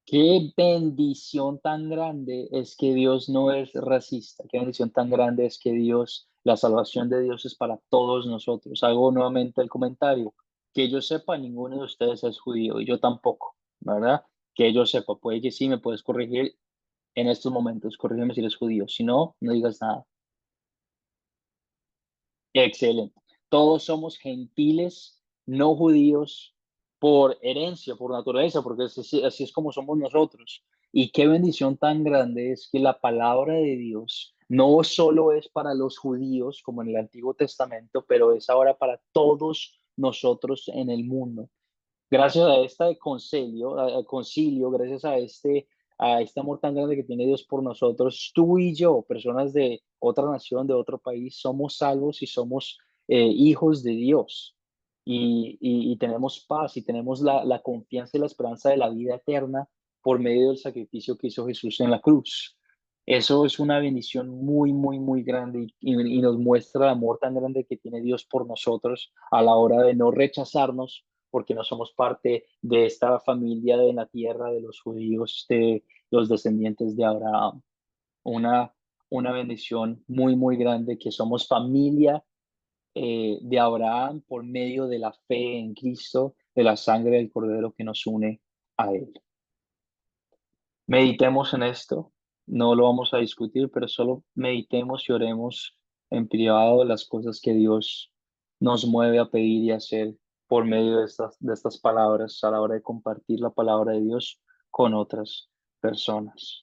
Qué bendición tan grande es que Dios no es racista. Qué bendición tan grande es que Dios, la salvación de Dios es para todos nosotros. Hago nuevamente el comentario. Que yo sepa, ninguno de ustedes es judío y yo tampoco, ¿verdad? Que yo sepa, puede que sí, me puedes corregir en estos momentos. Corrígeme si eres judío. Si no, no digas nada. Excelente. Todos somos gentiles, no judíos, por herencia, por naturaleza, porque así es como somos nosotros. Y qué bendición tan grande es que la palabra de Dios no solo es para los judíos, como en el Antiguo Testamento, pero es ahora para todos nosotros en el mundo. Gracias a este concilio, gracias a este amor tan grande que tiene Dios por nosotros, tú y yo, personas de otra nación, de otro país, somos salvos y somos hijos de Dios. Y tenemos paz y tenemos la confianza y la esperanza de la vida eterna por medio del sacrificio que hizo Jesús en la cruz. Eso es una bendición muy, muy, muy grande y nos muestra el amor tan grande que tiene Dios por nosotros a la hora de no rechazarnos porque no somos parte de esta familia de la tierra de los judíos, de los descendientes de Abraham. Una, una bendición muy, muy grande que somos familia de Abraham por medio de la fe en Cristo, de la sangre del Cordero que nos une a Él. Meditemos en esto, no lo vamos a discutir, pero solo meditemos y oremos en privado las cosas que Dios nos mueve a pedir y hacer por medio de estas palabras a la hora de compartir la palabra de Dios con otras personas.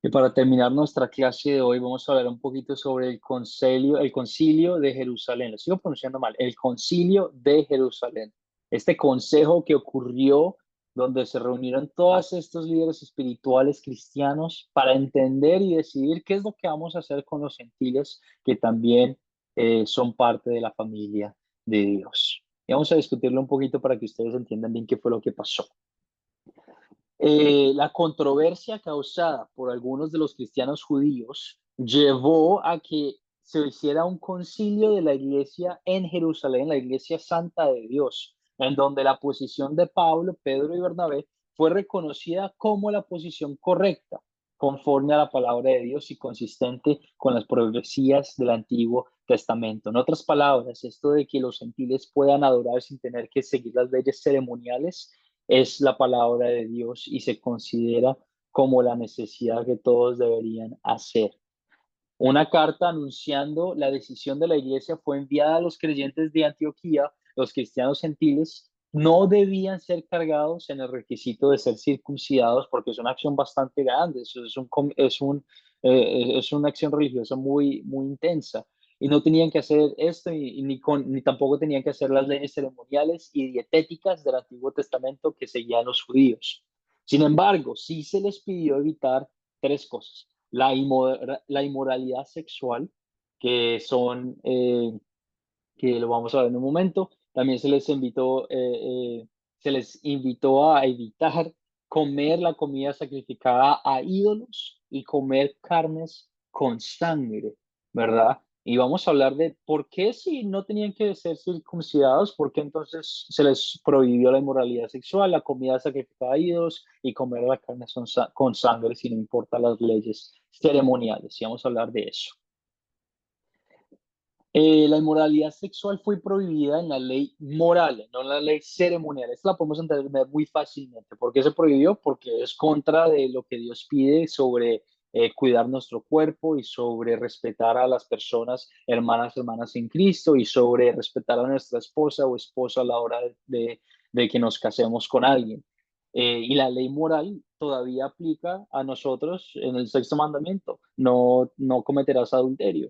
Y para terminar nuestra clase de hoy, vamos a hablar un poquito sobre el concilio de Jerusalén. Lo sigo pronunciando mal, el concilio de Jerusalén. Este consejo que ocurrió donde se reunieron todos estos líderes espirituales cristianos para entender y decidir qué es lo que vamos a hacer con los gentiles que también son parte de la familia de Dios. Y vamos a discutirlo un poquito para que ustedes entiendan bien qué fue lo que pasó. La controversia causada por algunos de los cristianos judíos llevó a que se hiciera un concilio de la iglesia en Jerusalén, la iglesia santa de Dios, en donde la posición de Pablo, Pedro y Bernabé fue reconocida como la posición correcta, conforme a la palabra de Dios y consistente con las profecías del Antiguo Testamento. En otras palabras, esto de que los gentiles puedan adorar sin tener que seguir las leyes ceremoniales es la palabra de Dios y se considera como la necesidad que todos deberían hacer. Una carta anunciando la decisión de la iglesia fue enviada a los creyentes de Antioquía. Los cristianos gentiles no debían ser cargados en el requisito de ser circuncidados porque es una acción bastante grande, es una acción religiosa muy, muy intensa. Y no tenían que hacer esto ni tampoco tenían que hacer las leyes ceremoniales y dietéticas del Antiguo Testamento que seguían los judíos. Sin embargo, sí se les pidió evitar tres cosas: la inmoralidad sexual, que son, que lo vamos a ver en un momento. También se les invitó a evitar comer la comida sacrificada a ídolos y comer carnes con sangre, ¿verdad? Y vamos a hablar de por qué si no tenían que ser circuncidados, por qué entonces se les prohibió la inmoralidad sexual, la comida sacrificada a ídolos y comer la carne con sangre, si no importa las leyes ceremoniales. Y vamos a hablar de eso. La inmoralidad sexual fue prohibida en la ley moral, no en la ley ceremonial. Esto la podemos entender muy fácilmente. ¿Por qué se prohibió? Porque es contra de lo que Dios pide sobre cuidar nuestro cuerpo y sobre respetar a las personas, hermanas en Cristo, y sobre respetar a nuestra esposa o esposo a la hora de que nos casemos con alguien. Y la ley moral todavía aplica a nosotros en el sexto mandamiento: no cometerás adulterio.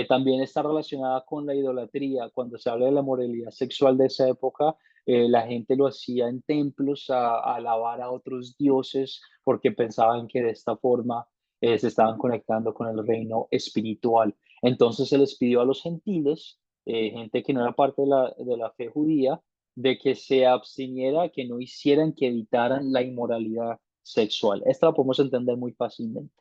También está relacionada con la idolatría. Cuando se habla de la moralidad sexual de esa época, la gente lo hacía en templos a alabar a otros dioses porque pensaban que de esta forma se estaban conectando con el reino espiritual. Entonces se les pidió a los gentiles, gente que no era parte de la fe judía, de que se abstiniera, que no hicieran, que evitaran la inmoralidad sexual. Esto lo podemos entender muy fácilmente.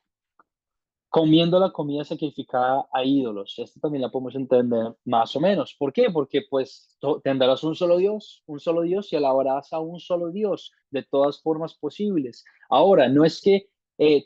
comiendo la comida sacrificada a ídolos. Esto también la podemos entender más o menos. ¿Por qué? Porque pues tendrás un solo Dios y alabarás a un solo Dios de todas formas posibles. Ahora, no es que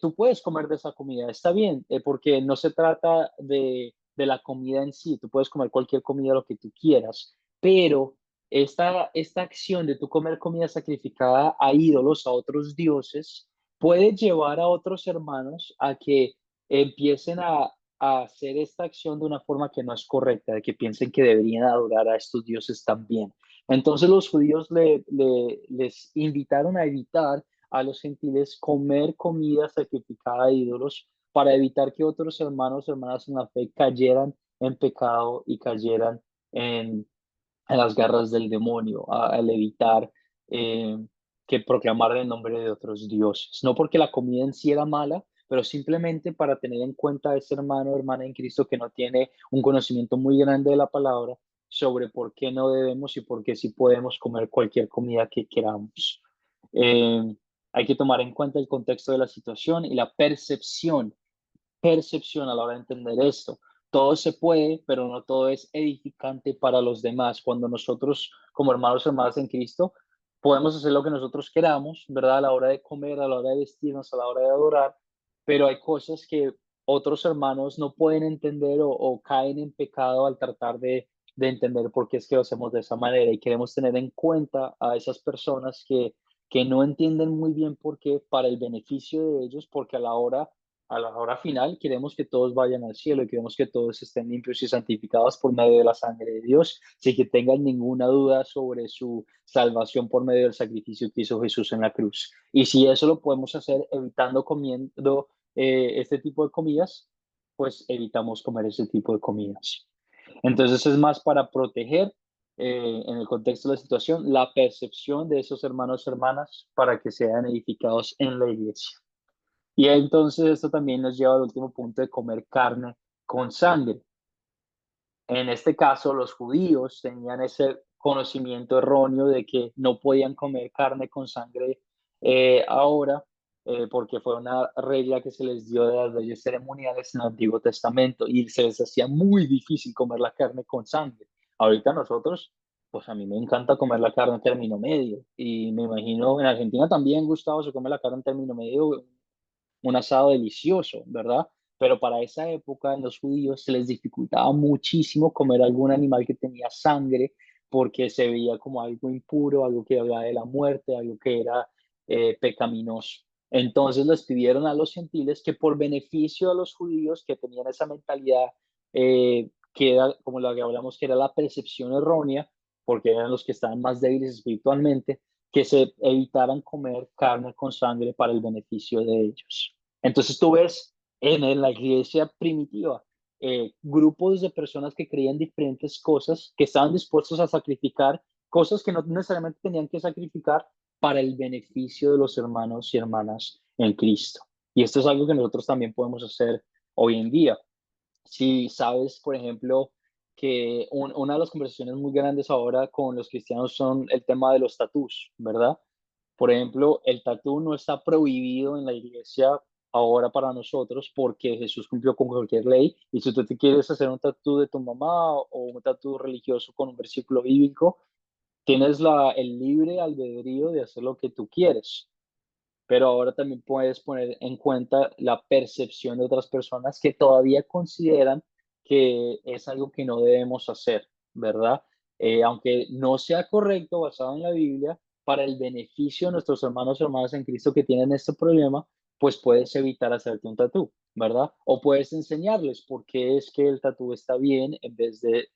tú puedes comer de esa comida, está bien, porque no se trata de la comida en sí, tú puedes comer cualquier comida, lo que tú quieras, pero esta acción de tú comer comida sacrificada a ídolos, a otros dioses, puede llevar a otros hermanos a que empiecen a hacer esta acción de una forma que no es correcta, de que piensen que deberían adorar a estos dioses también. Entonces los judíos les invitaron a evitar a los gentiles comer comida sacrificada a ídolos para evitar que otros hermanos, hermanas en la fe cayeran en pecado y cayeran en las garras del demonio, al evitar que proclamaran el nombre de otros dioses. No porque la comida en sí era mala, pero simplemente para tener en cuenta a ese hermano o hermana en Cristo que no tiene un conocimiento muy grande de la palabra sobre por qué no debemos y por qué sí podemos comer cualquier comida que queramos. Eh, Hay que tomar en cuenta el contexto de la situación y la percepción a la hora de entender esto. Todo se puede, pero no todo es edificante para los demás. Cuando nosotros, como hermanos y hermanas en Cristo, podemos hacer lo que nosotros queramos, ¿verdad? A la hora de comer, a la hora de vestirnos, a la hora de adorar, pero hay cosas que otros hermanos no pueden entender o caen en pecado al tratar de entender por qué es que lo hacemos de esa manera. Y queremos tener en cuenta a esas personas que no entienden muy bien por qué, para el beneficio de ellos, porque a la hora final queremos que todos vayan al cielo y queremos que todos estén limpios y santificados por medio de la sangre de Dios, sin que tengan ninguna duda sobre su salvación por medio del sacrificio que hizo Jesús en la cruz. Y si eso lo podemos hacer evitando comiendo este tipo de comidas, pues evitamos comer ese tipo de comidas. Entonces es más para proteger, en el contexto de la situación, la percepción de esos hermanos y hermanas para que sean edificados en la iglesia. Y entonces esto también nos lleva al último punto de comer carne con sangre. En este caso, los judíos tenían ese conocimiento erróneo de que no podían comer carne con sangre ahora, porque fue una regla que se les dio de las leyes ceremoniales en el Antiguo Testamento y se les hacía muy difícil comer la carne con sangre. Ahorita nosotros, pues a mí me encanta comer la carne en término medio y me imagino en Argentina también, Gustavo, se come la carne en término medio, un asado delicioso, ¿verdad? Pero para esa época en los judíos se les dificultaba muchísimo comer algún animal que tenía sangre porque se veía como algo impuro, algo que hablaba de la muerte, algo que era pecaminoso. Entonces les pidieron a los gentiles que por beneficio a los judíos que tenían esa mentalidad, que era como la que hablamos, que era la percepción errónea, porque eran los que estaban más débiles espiritualmente, que se evitaran comer carne con sangre para el beneficio de ellos. Entonces tú ves en la iglesia primitiva grupos de personas que creían diferentes cosas, que estaban dispuestos a sacrificar cosas que no necesariamente tenían que sacrificar para el beneficio de los hermanos y hermanas en Cristo. Y esto es algo que nosotros también podemos hacer hoy en día. Si sabes, por ejemplo, que una de las conversaciones muy grandes ahora con los cristianos son el tema de los tatús, ¿verdad? Por ejemplo, el tatú no está prohibido en la iglesia ahora para nosotros porque Jesús cumplió con cualquier ley. Y si tú te quieres hacer un tatú de tu mamá o un tatú religioso con un versículo bíblico, tienes el libre albedrío de hacer lo que tú quieres, pero ahora también puedes poner en cuenta la percepción de otras personas que todavía consideran que es algo que no debemos hacer, ¿verdad? Aunque no sea correcto, basado en la Biblia, para el beneficio de nuestros hermanos y hermanas en Cristo que tienen este problema, pues puedes evitar hacerte un tatú, ¿verdad? O puedes enseñarles por qué es que el tatú está bien en vez de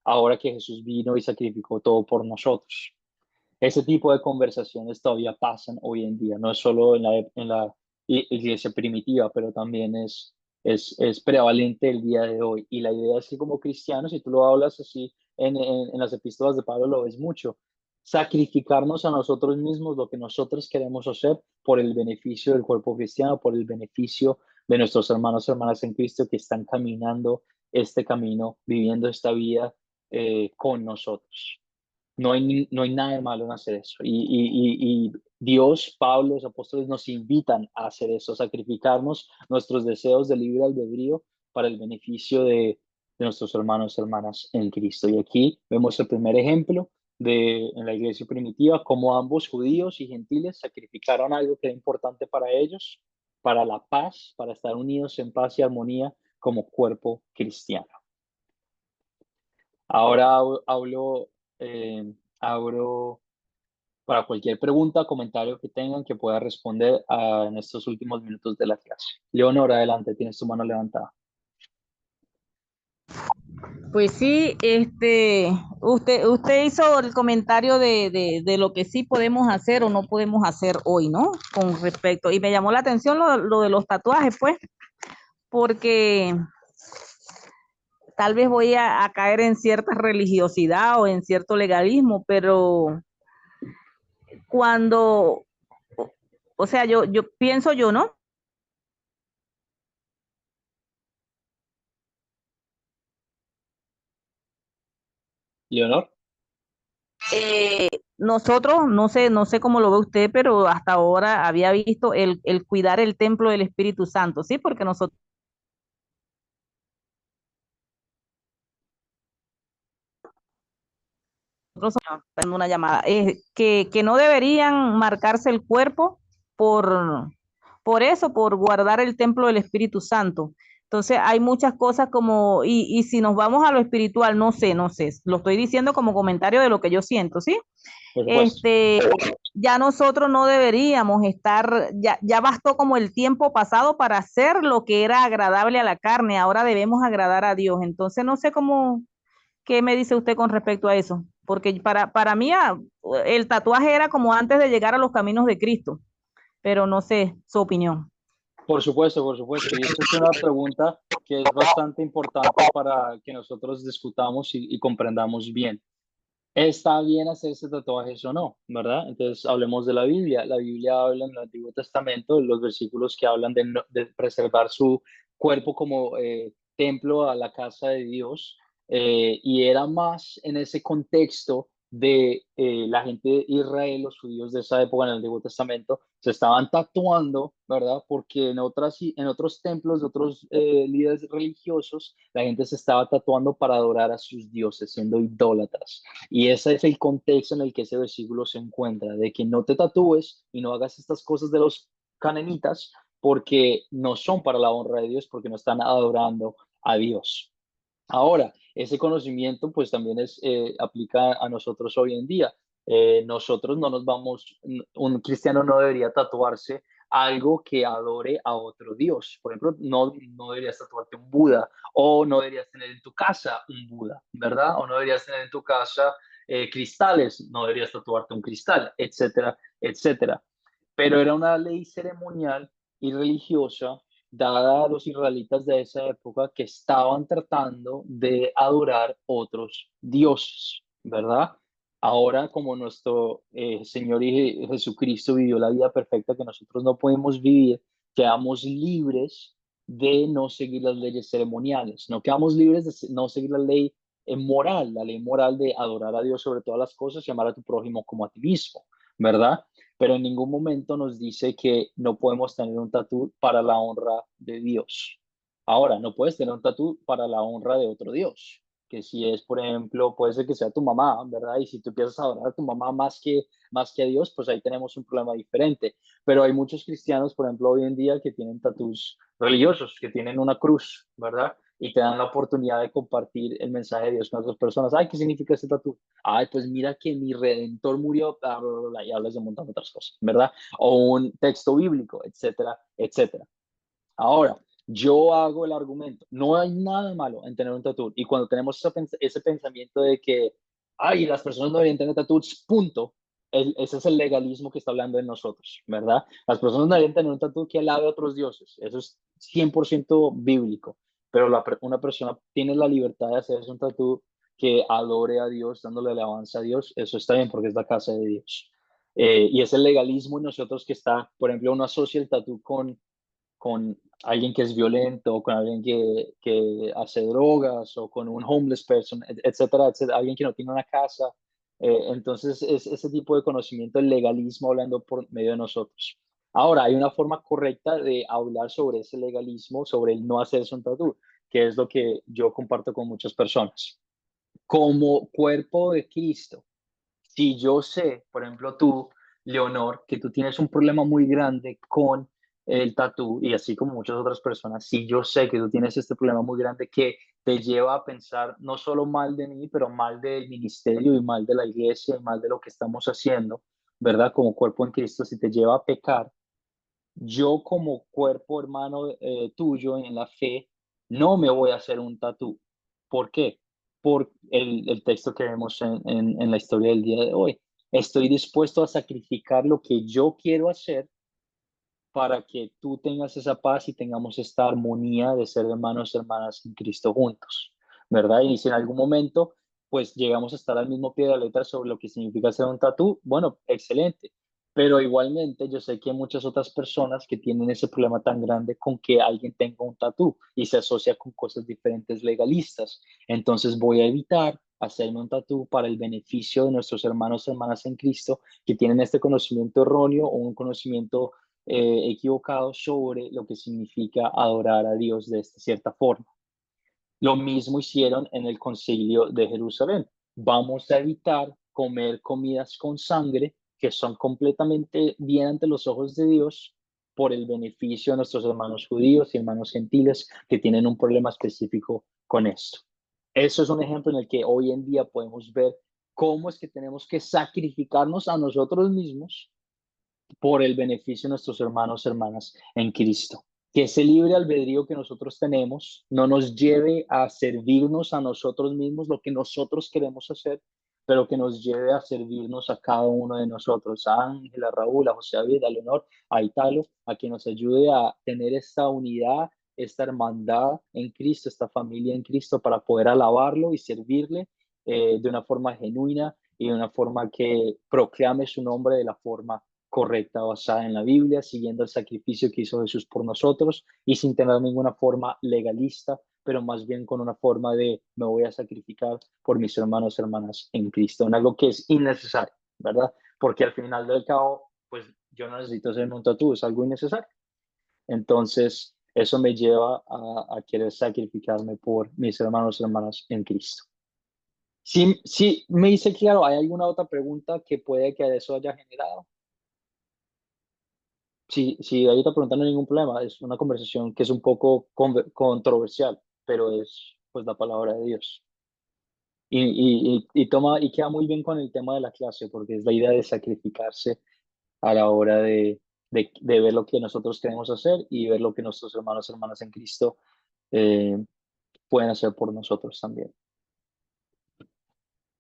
ahora que Jesús vino y sacrificó todo por nosotros. Ese tipo de conversaciones todavía pasan hoy en día, no es solo en la iglesia primitiva, pero también es prevalente el día de hoy. Y la idea es que como cristianos, si tú lo hablas así en las epístolas de Pablo, lo ves mucho, sacrificarnos a nosotros mismos lo que nosotros queremos hacer por el beneficio del cuerpo cristiano, por el beneficio de nuestros hermanos y hermanas en Cristo que están caminando este camino, viviendo esta vida con nosotros. No hay nada de malo en hacer eso. Y Dios, Pablo, los apóstoles nos invitan a hacer eso, a sacrificarnos nuestros deseos de libre albedrío para el beneficio de nuestros hermanos y hermanas en Cristo. Y aquí vemos el primer ejemplo en la iglesia primitiva, cómo ambos, judíos y gentiles, sacrificaron algo que era importante para ellos, para la paz, para estar unidos en paz y armonía como cuerpo cristiano. Ahora abro para cualquier pregunta, comentario que tengan que pueda responder en estos últimos minutos de la clase. Leonor, adelante, tienes tu mano levantada. Pues sí, usted hizo el comentario de lo que sí podemos hacer o no podemos hacer hoy, ¿no? Con respecto, y me llamó la atención lo de los tatuajes, pues, porque tal vez voy a caer en cierta religiosidad o en cierto legalismo, pero cuando, o sea, yo pienso yo, ¿no? Leonor. Nosotros, no sé cómo lo ve usted, pero hasta ahora había visto el cuidar el templo del Espíritu Santo, ¿sí? Porque nosotros en una llamada, que no deberían marcarse el cuerpo por eso, por guardar el templo del Espíritu Santo. Entonces hay muchas cosas como, y si nos vamos a lo espiritual, no sé, lo estoy diciendo como comentario de lo que yo siento, ¿sí? Por supuesto. Ya nosotros no deberíamos estar, ya bastó como el tiempo pasado para hacer lo que era agradable a la carne, ahora debemos agradar a Dios. Entonces no sé cómo, ¿qué me dice usted con respecto a eso? Porque para mí el tatuaje era como antes de llegar a los caminos de Cristo, pero no sé su opinión. Por supuesto, por supuesto. Y esta es una pregunta que es bastante importante para que nosotros discutamos y comprendamos bien. ¿Está bien hacerse tatuajes o no? ¿Verdad? Entonces hablemos de la Biblia. La Biblia habla en el Antiguo Testamento, en los versículos que hablan de preservar su cuerpo como templo a la casa de Dios. Y era más en ese contexto de la gente de Israel, los judíos de esa época en el Antiguo Testamento, se estaban tatuando, ¿verdad? Porque en otros templos de otros líderes religiosos, la gente se estaba tatuando para adorar a sus dioses, siendo idólatras. Y ese es el contexto en el que ese versículo se encuentra, de que no te tatúes y no hagas estas cosas de los cananitas porque no son para la honra de Dios, porque no están adorando a Dios. Ahora, ese conocimiento pues también aplica a nosotros hoy en día. Nosotros no nos vamos, un cristiano no debería tatuarse algo que adore a otro Dios. Por ejemplo, no deberías tatuarte un Buda o no deberías tener en tu casa un Buda, ¿verdad? O no deberías tener en tu casa cristales, no deberías tatuarte un cristal, etcétera, etcétera. Pero era una ley ceremonial y religiosa dada a los israelitas de esa época que estaban tratando de adorar otros dioses, ¿verdad? Ahora, como nuestro Señor y Jesucristo vivió la vida perfecta que nosotros no podemos vivir, quedamos libres de no seguir las leyes ceremoniales, no quedamos libres de no seguir la ley moral, la ley moral de adorar a Dios sobre todas las cosas y amar a tu prójimo como a ti mismo, ¿verdad? Pero en ningún momento nos dice que no podemos tener un tatú para la honra de Dios. Ahora, no puedes tener un tatú para la honra de otro Dios, que si es, por ejemplo, puede ser que sea tu mamá, ¿verdad? Y si tú empiezas a adorar a tu mamá más que a Dios, pues ahí tenemos un problema diferente. Pero hay muchos cristianos, por ejemplo, hoy en día que tienen tatús religiosos, que tienen una cruz, ¿verdad? Y te dan la oportunidad de compartir el mensaje de Dios con otras personas. Ay, ¿qué significa este tatú? Ay, pues mira que mi redentor murió, bla, bla, bla, bla, y hablas de un montón de otras cosas, ¿verdad? O un texto bíblico, etcétera, etcétera. Ahora, yo hago el argumento, no hay nada malo en tener un tatú, y cuando tenemos ese pensamiento de que, ay, las personas no deberían tener tatús, punto, ese es el legalismo que está hablando de nosotros, ¿verdad? Las personas no deberían tener un tatú que alabe a otros dioses, eso es 100% bíblico, pero una persona tiene la libertad de hacerse un tatú que adore a Dios, dándole alabanza a Dios, eso está bien porque es la casa de Dios. Y es el legalismo en nosotros que está, por ejemplo, uno asocia el tatú con alguien que es violento, o con alguien que hace drogas, o con un homeless person, etcétera, etcétera, alguien que no tiene una casa, Entonces, es ese tipo de conocimiento, el legalismo hablando por medio de nosotros. Ahora, hay una forma correcta de hablar sobre ese legalismo, sobre el no hacerse un tatú, que es lo que yo comparto con muchas personas. Como cuerpo de Cristo, si yo sé, por ejemplo, tú, Leonor, que tú tienes un problema muy grande con el tatú, y así como muchas otras personas, si yo sé que tú tienes este problema muy grande que te lleva a pensar no solo mal de mí, pero mal del ministerio y mal de la iglesia y mal de lo que estamos haciendo, ¿verdad? Como cuerpo en Cristo, si te lleva a pecar, yo como cuerpo hermano tuyo en la fe, no me voy a hacer un tatú. ¿Por qué? Por el texto que vemos en la historia del día de hoy. Estoy dispuesto a sacrificar lo que yo quiero hacer para que tú tengas esa paz y tengamos esta armonía de ser hermanos y hermanas en Cristo juntos, ¿verdad? Y si en algún momento, pues llegamos a estar al mismo pie de la letra sobre lo que significa hacer un tatú, bueno, excelente. Pero igualmente yo sé que hay muchas otras personas que tienen ese problema tan grande con que alguien tenga un tatú y se asocia con cosas diferentes legalistas. Entonces voy a evitar hacerme un tatú para el beneficio de nuestros hermanos y hermanas en Cristo que tienen este conocimiento erróneo o un conocimiento equivocados sobre lo que significa adorar a Dios de esta cierta forma. Lo mismo hicieron en el concilio de Jerusalén. Vamos a evitar comer comidas con sangre que son completamente bien ante los ojos de Dios por el beneficio de nuestros hermanos judíos y hermanos gentiles que tienen un problema específico con esto. Eso es un ejemplo en el que hoy en día podemos ver cómo es que tenemos que sacrificarnos a nosotros mismos por el beneficio de nuestros hermanos, hermanas en Cristo. Que ese libre albedrío que nosotros tenemos no nos lleve a servirnos a nosotros mismos lo que nosotros queremos hacer, pero que nos lleve a servirnos a cada uno de nosotros, a Ángel, a Raúl, a José David, a Leonor, a Italo, a que nos ayude a tener esta unidad, esta hermandad en Cristo, esta familia en Cristo para poder alabarlo y servirle de una forma genuina y de una forma que proclame su nombre de la forma correcta, basada en la Biblia, siguiendo el sacrificio que hizo Jesús por nosotros y sin tener ninguna forma legalista, pero más bien con una forma de me voy a sacrificar por mis hermanos y hermanas en Cristo, en algo que es innecesario, ¿verdad? Porque al final del cabo, pues yo no necesito hacerme un tatú, es algo innecesario. Entonces, eso me lleva a querer sacrificarme por mis hermanos y hermanas en Cristo. Sí, me dice claro, ¿hay alguna otra pregunta que puede que eso haya generado? Sí, ahí te preguntan, no hay ningún problema. Es una conversación que es un poco controversial, pero es pues la palabra de Dios. Y queda muy bien con el tema de la clase, porque es la idea de sacrificarse a la hora de ver lo que nosotros queremos hacer y ver lo que nuestros hermanos y hermanas en Cristo eh, pueden hacer por nosotros también.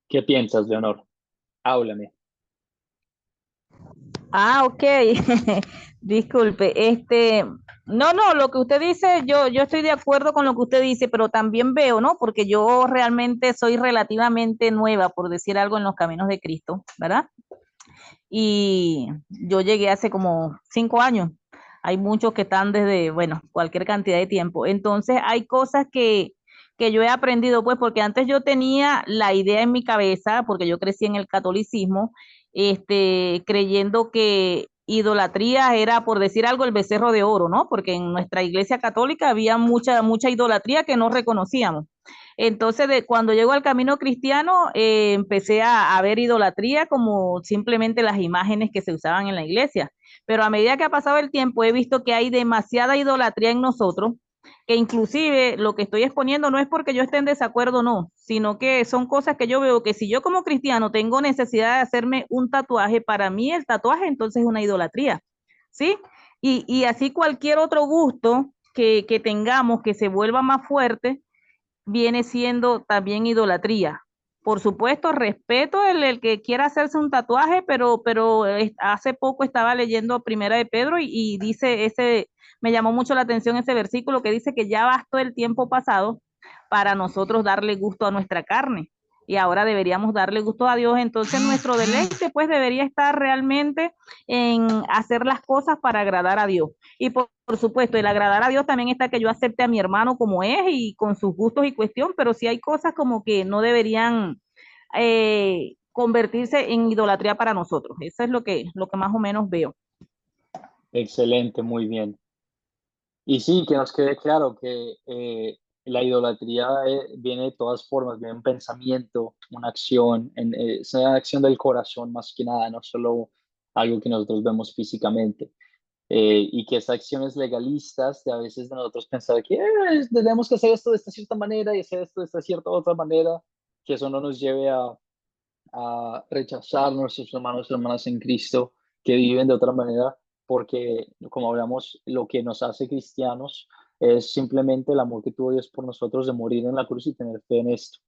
¿Qué piensas, Leonor? Háblame. Ah, ok. Disculpe, no, lo que usted dice, yo estoy de acuerdo con lo que usted dice, pero también veo, ¿no? Porque yo realmente soy relativamente nueva, por decir algo, en los caminos de Cristo, ¿verdad? Y yo llegué hace como 5 años. Hay muchos que están desde, bueno, cualquier cantidad de tiempo. Entonces, hay cosas que yo he aprendido, pues, porque antes yo tenía la idea en mi cabeza, porque yo crecí en el catolicismo, creyendo que idolatría era, por decir algo, el becerro de oro, ¿no? Porque en nuestra iglesia católica había mucha idolatría que no reconocíamos. Entonces, cuando llego al camino cristiano, empecé a ver idolatría como simplemente las imágenes que se usaban en la iglesia. Pero a medida que ha pasado el tiempo, he visto que hay demasiada idolatría en nosotros, que inclusive lo que estoy exponiendo no es porque yo esté en desacuerdo, no, sino que son cosas que yo veo que si yo como cristiano tengo necesidad de hacerme un tatuaje, para mí el tatuaje entonces es una idolatría, ¿sí? Y así cualquier otro gusto que tengamos que se vuelva más fuerte, viene siendo también idolatría. Por supuesto, respeto el que quiera hacerse un tatuaje, pero hace poco estaba leyendo Primera de Pedro y dice me llamó mucho la atención ese versículo que dice que ya bastó el tiempo pasado para nosotros darle gusto a nuestra carne y ahora deberíamos darle gusto a Dios. Entonces nuestro deleite pues debería estar realmente en hacer las cosas para agradar a Dios. Y por supuesto, el agradar a Dios también está que yo acepte a mi hermano como es y con sus gustos y cuestión, pero sí hay cosas como que no deberían convertirse en idolatría para nosotros. Eso es lo que más o menos veo. Excelente, muy bien. Y sí, que nos quede claro que la idolatría viene de todas formas, viene un pensamiento, una acción, es una acción del corazón más que nada, no solo algo que nosotros vemos físicamente. Y que esas acciones legalistas de a veces de nosotros pensar que tenemos que hacer esto de esta cierta manera y hacer esto de esta cierta otra manera, que eso no nos lleve a rechazar a nuestros hermanos y hermanas en Cristo que viven de otra manera, porque como hablamos, lo que nos hace cristianos es simplemente el amor que tuvo Dios por nosotros de morir en la cruz y tener fe en esto.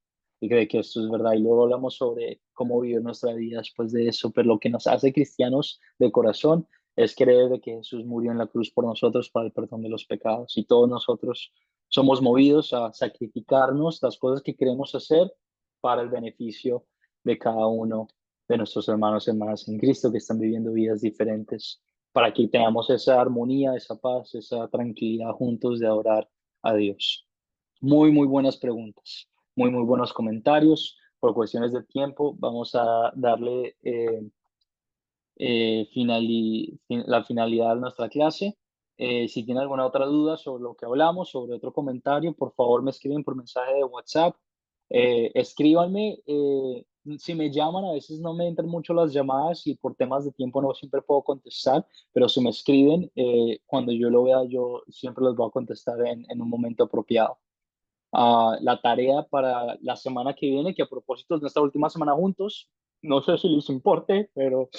Y cree que esto es verdad. Y luego hablamos sobre cómo vivir nuestra vida después de eso. Pero lo que nos hace cristianos de corazón es creer de que Jesús murió en la cruz por nosotros para el perdón de los pecados. Y todos nosotros somos movidos a sacrificarnos las cosas que queremos hacer para el beneficio de cada uno de nuestros hermanos y hermanas en Cristo que están viviendo vidas diferentes, para que tengamos esa armonía, esa paz, esa tranquilidad juntos de adorar a Dios. Muy, muy buenas preguntas, muy, muy buenos comentarios. Por cuestiones de tiempo, vamos a darle la finalidad de nuestra clase. Si tienen alguna otra duda sobre lo que hablamos, sobre otro comentario, por favor me escriben por mensaje de WhatsApp. Escríbanme. Si me llaman, a veces no me entran mucho las llamadas y por temas de tiempo no siempre puedo contestar, pero si me escriben, cuando yo lo vea, yo siempre los voy a contestar en un momento apropiado. La tarea para la semana que viene, que a propósito es nuestra última semana juntos, no sé si les importe, pero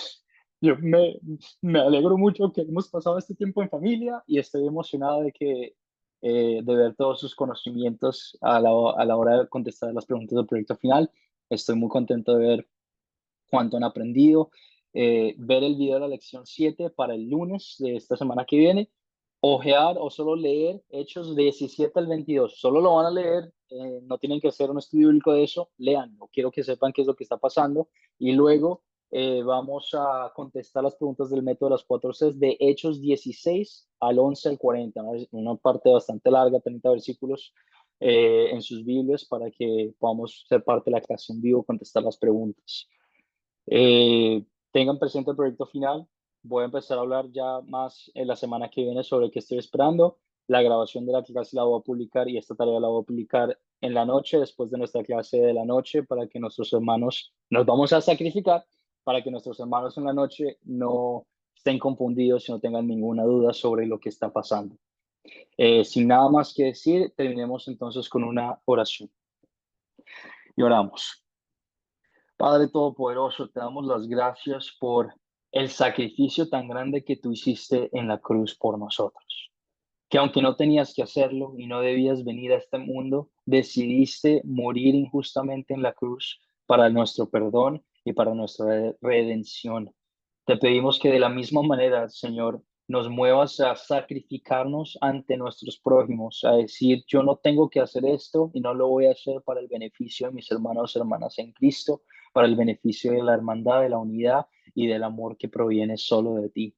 yo me alegro mucho que hemos pasado este tiempo en familia y estoy emocionado de ver todos sus conocimientos a la hora de contestar las preguntas del proyecto final. Estoy muy contento de ver cuánto han aprendido. Ver el video de la lección 7 para el lunes de esta semana que viene. Ojear o solo leer Hechos 17 al 22. Solo lo van a leer, no tienen que hacer un estudio bíblico de eso, leanlo. Quiero que sepan qué es lo que está pasando y luego vamos a contestar las preguntas del método de las 4 Cs de Hechos 16 al 11 al 40, ¿no? Es una parte bastante larga, 30 versículos en sus Biblias para que podamos ser parte de la clase en vivo, contestar las preguntas. Tengan presente el proyecto final. Voy a empezar a hablar ya más en la semana que viene sobre qué estoy esperando. La grabación de la clase la voy a publicar y esta tarea la voy a publicar en la noche, después de nuestra clase de la noche, para que nuestros hermanos, nos vamos a sacrificar, para que nuestros hermanos en la noche no estén confundidos y no tengan ninguna duda sobre lo que está pasando. Sin nada más que decir, terminemos entonces con una oración. Y oramos. Padre Todopoderoso, te damos las gracias por el sacrificio tan grande que tú hiciste en la cruz por nosotros. Que aunque no tenías que hacerlo y no debías venir a este mundo, decidiste morir injustamente en la cruz para nuestro perdón y para nuestra redención. Te pedimos que de la misma manera, Señor, nos muevas a sacrificarnos ante nuestros prójimos, a decir, yo no tengo que hacer esto y no lo voy a hacer para el beneficio de mis hermanos y hermanas en Cristo, para el beneficio de la hermandad, de la unidad y del amor que proviene solo de ti.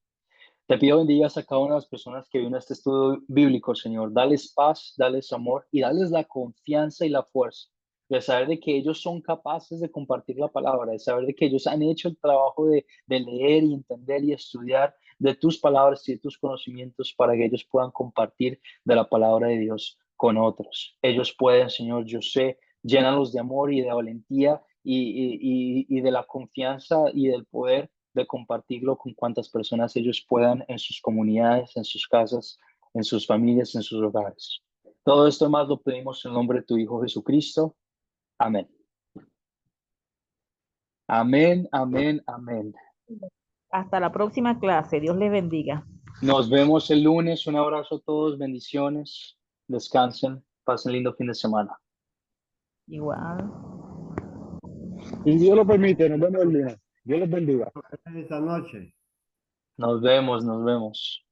Te pido bendigas a cada una de las personas que vienen a este estudio bíblico, Señor. Dales paz, dales amor y dales la confianza y la fuerza de saber de que ellos son capaces de compartir la palabra, de saber de que ellos han hecho el trabajo de leer y entender y estudiar de tus palabras y de tus conocimientos para que ellos puedan compartir de la palabra de Dios con otros. Ellos pueden, Señor, yo sé, llénalos de amor y de valentía y de la confianza y del poder de compartirlo con cuantas personas ellos puedan en sus comunidades, en sus casas, en sus familias, en sus hogares. Todo esto más lo pedimos en nombre de tu Hijo Jesucristo. Amén. Amén, amén, amén. Hasta la próxima clase. Dios les bendiga. Nos vemos el lunes. Un abrazo a todos. Bendiciones. Descansen. Pasen lindo fin de semana. Igual. Y Dios lo permite, nos vemos el lunes. Dios les bendiga. Esta noche. Nos vemos, nos vemos.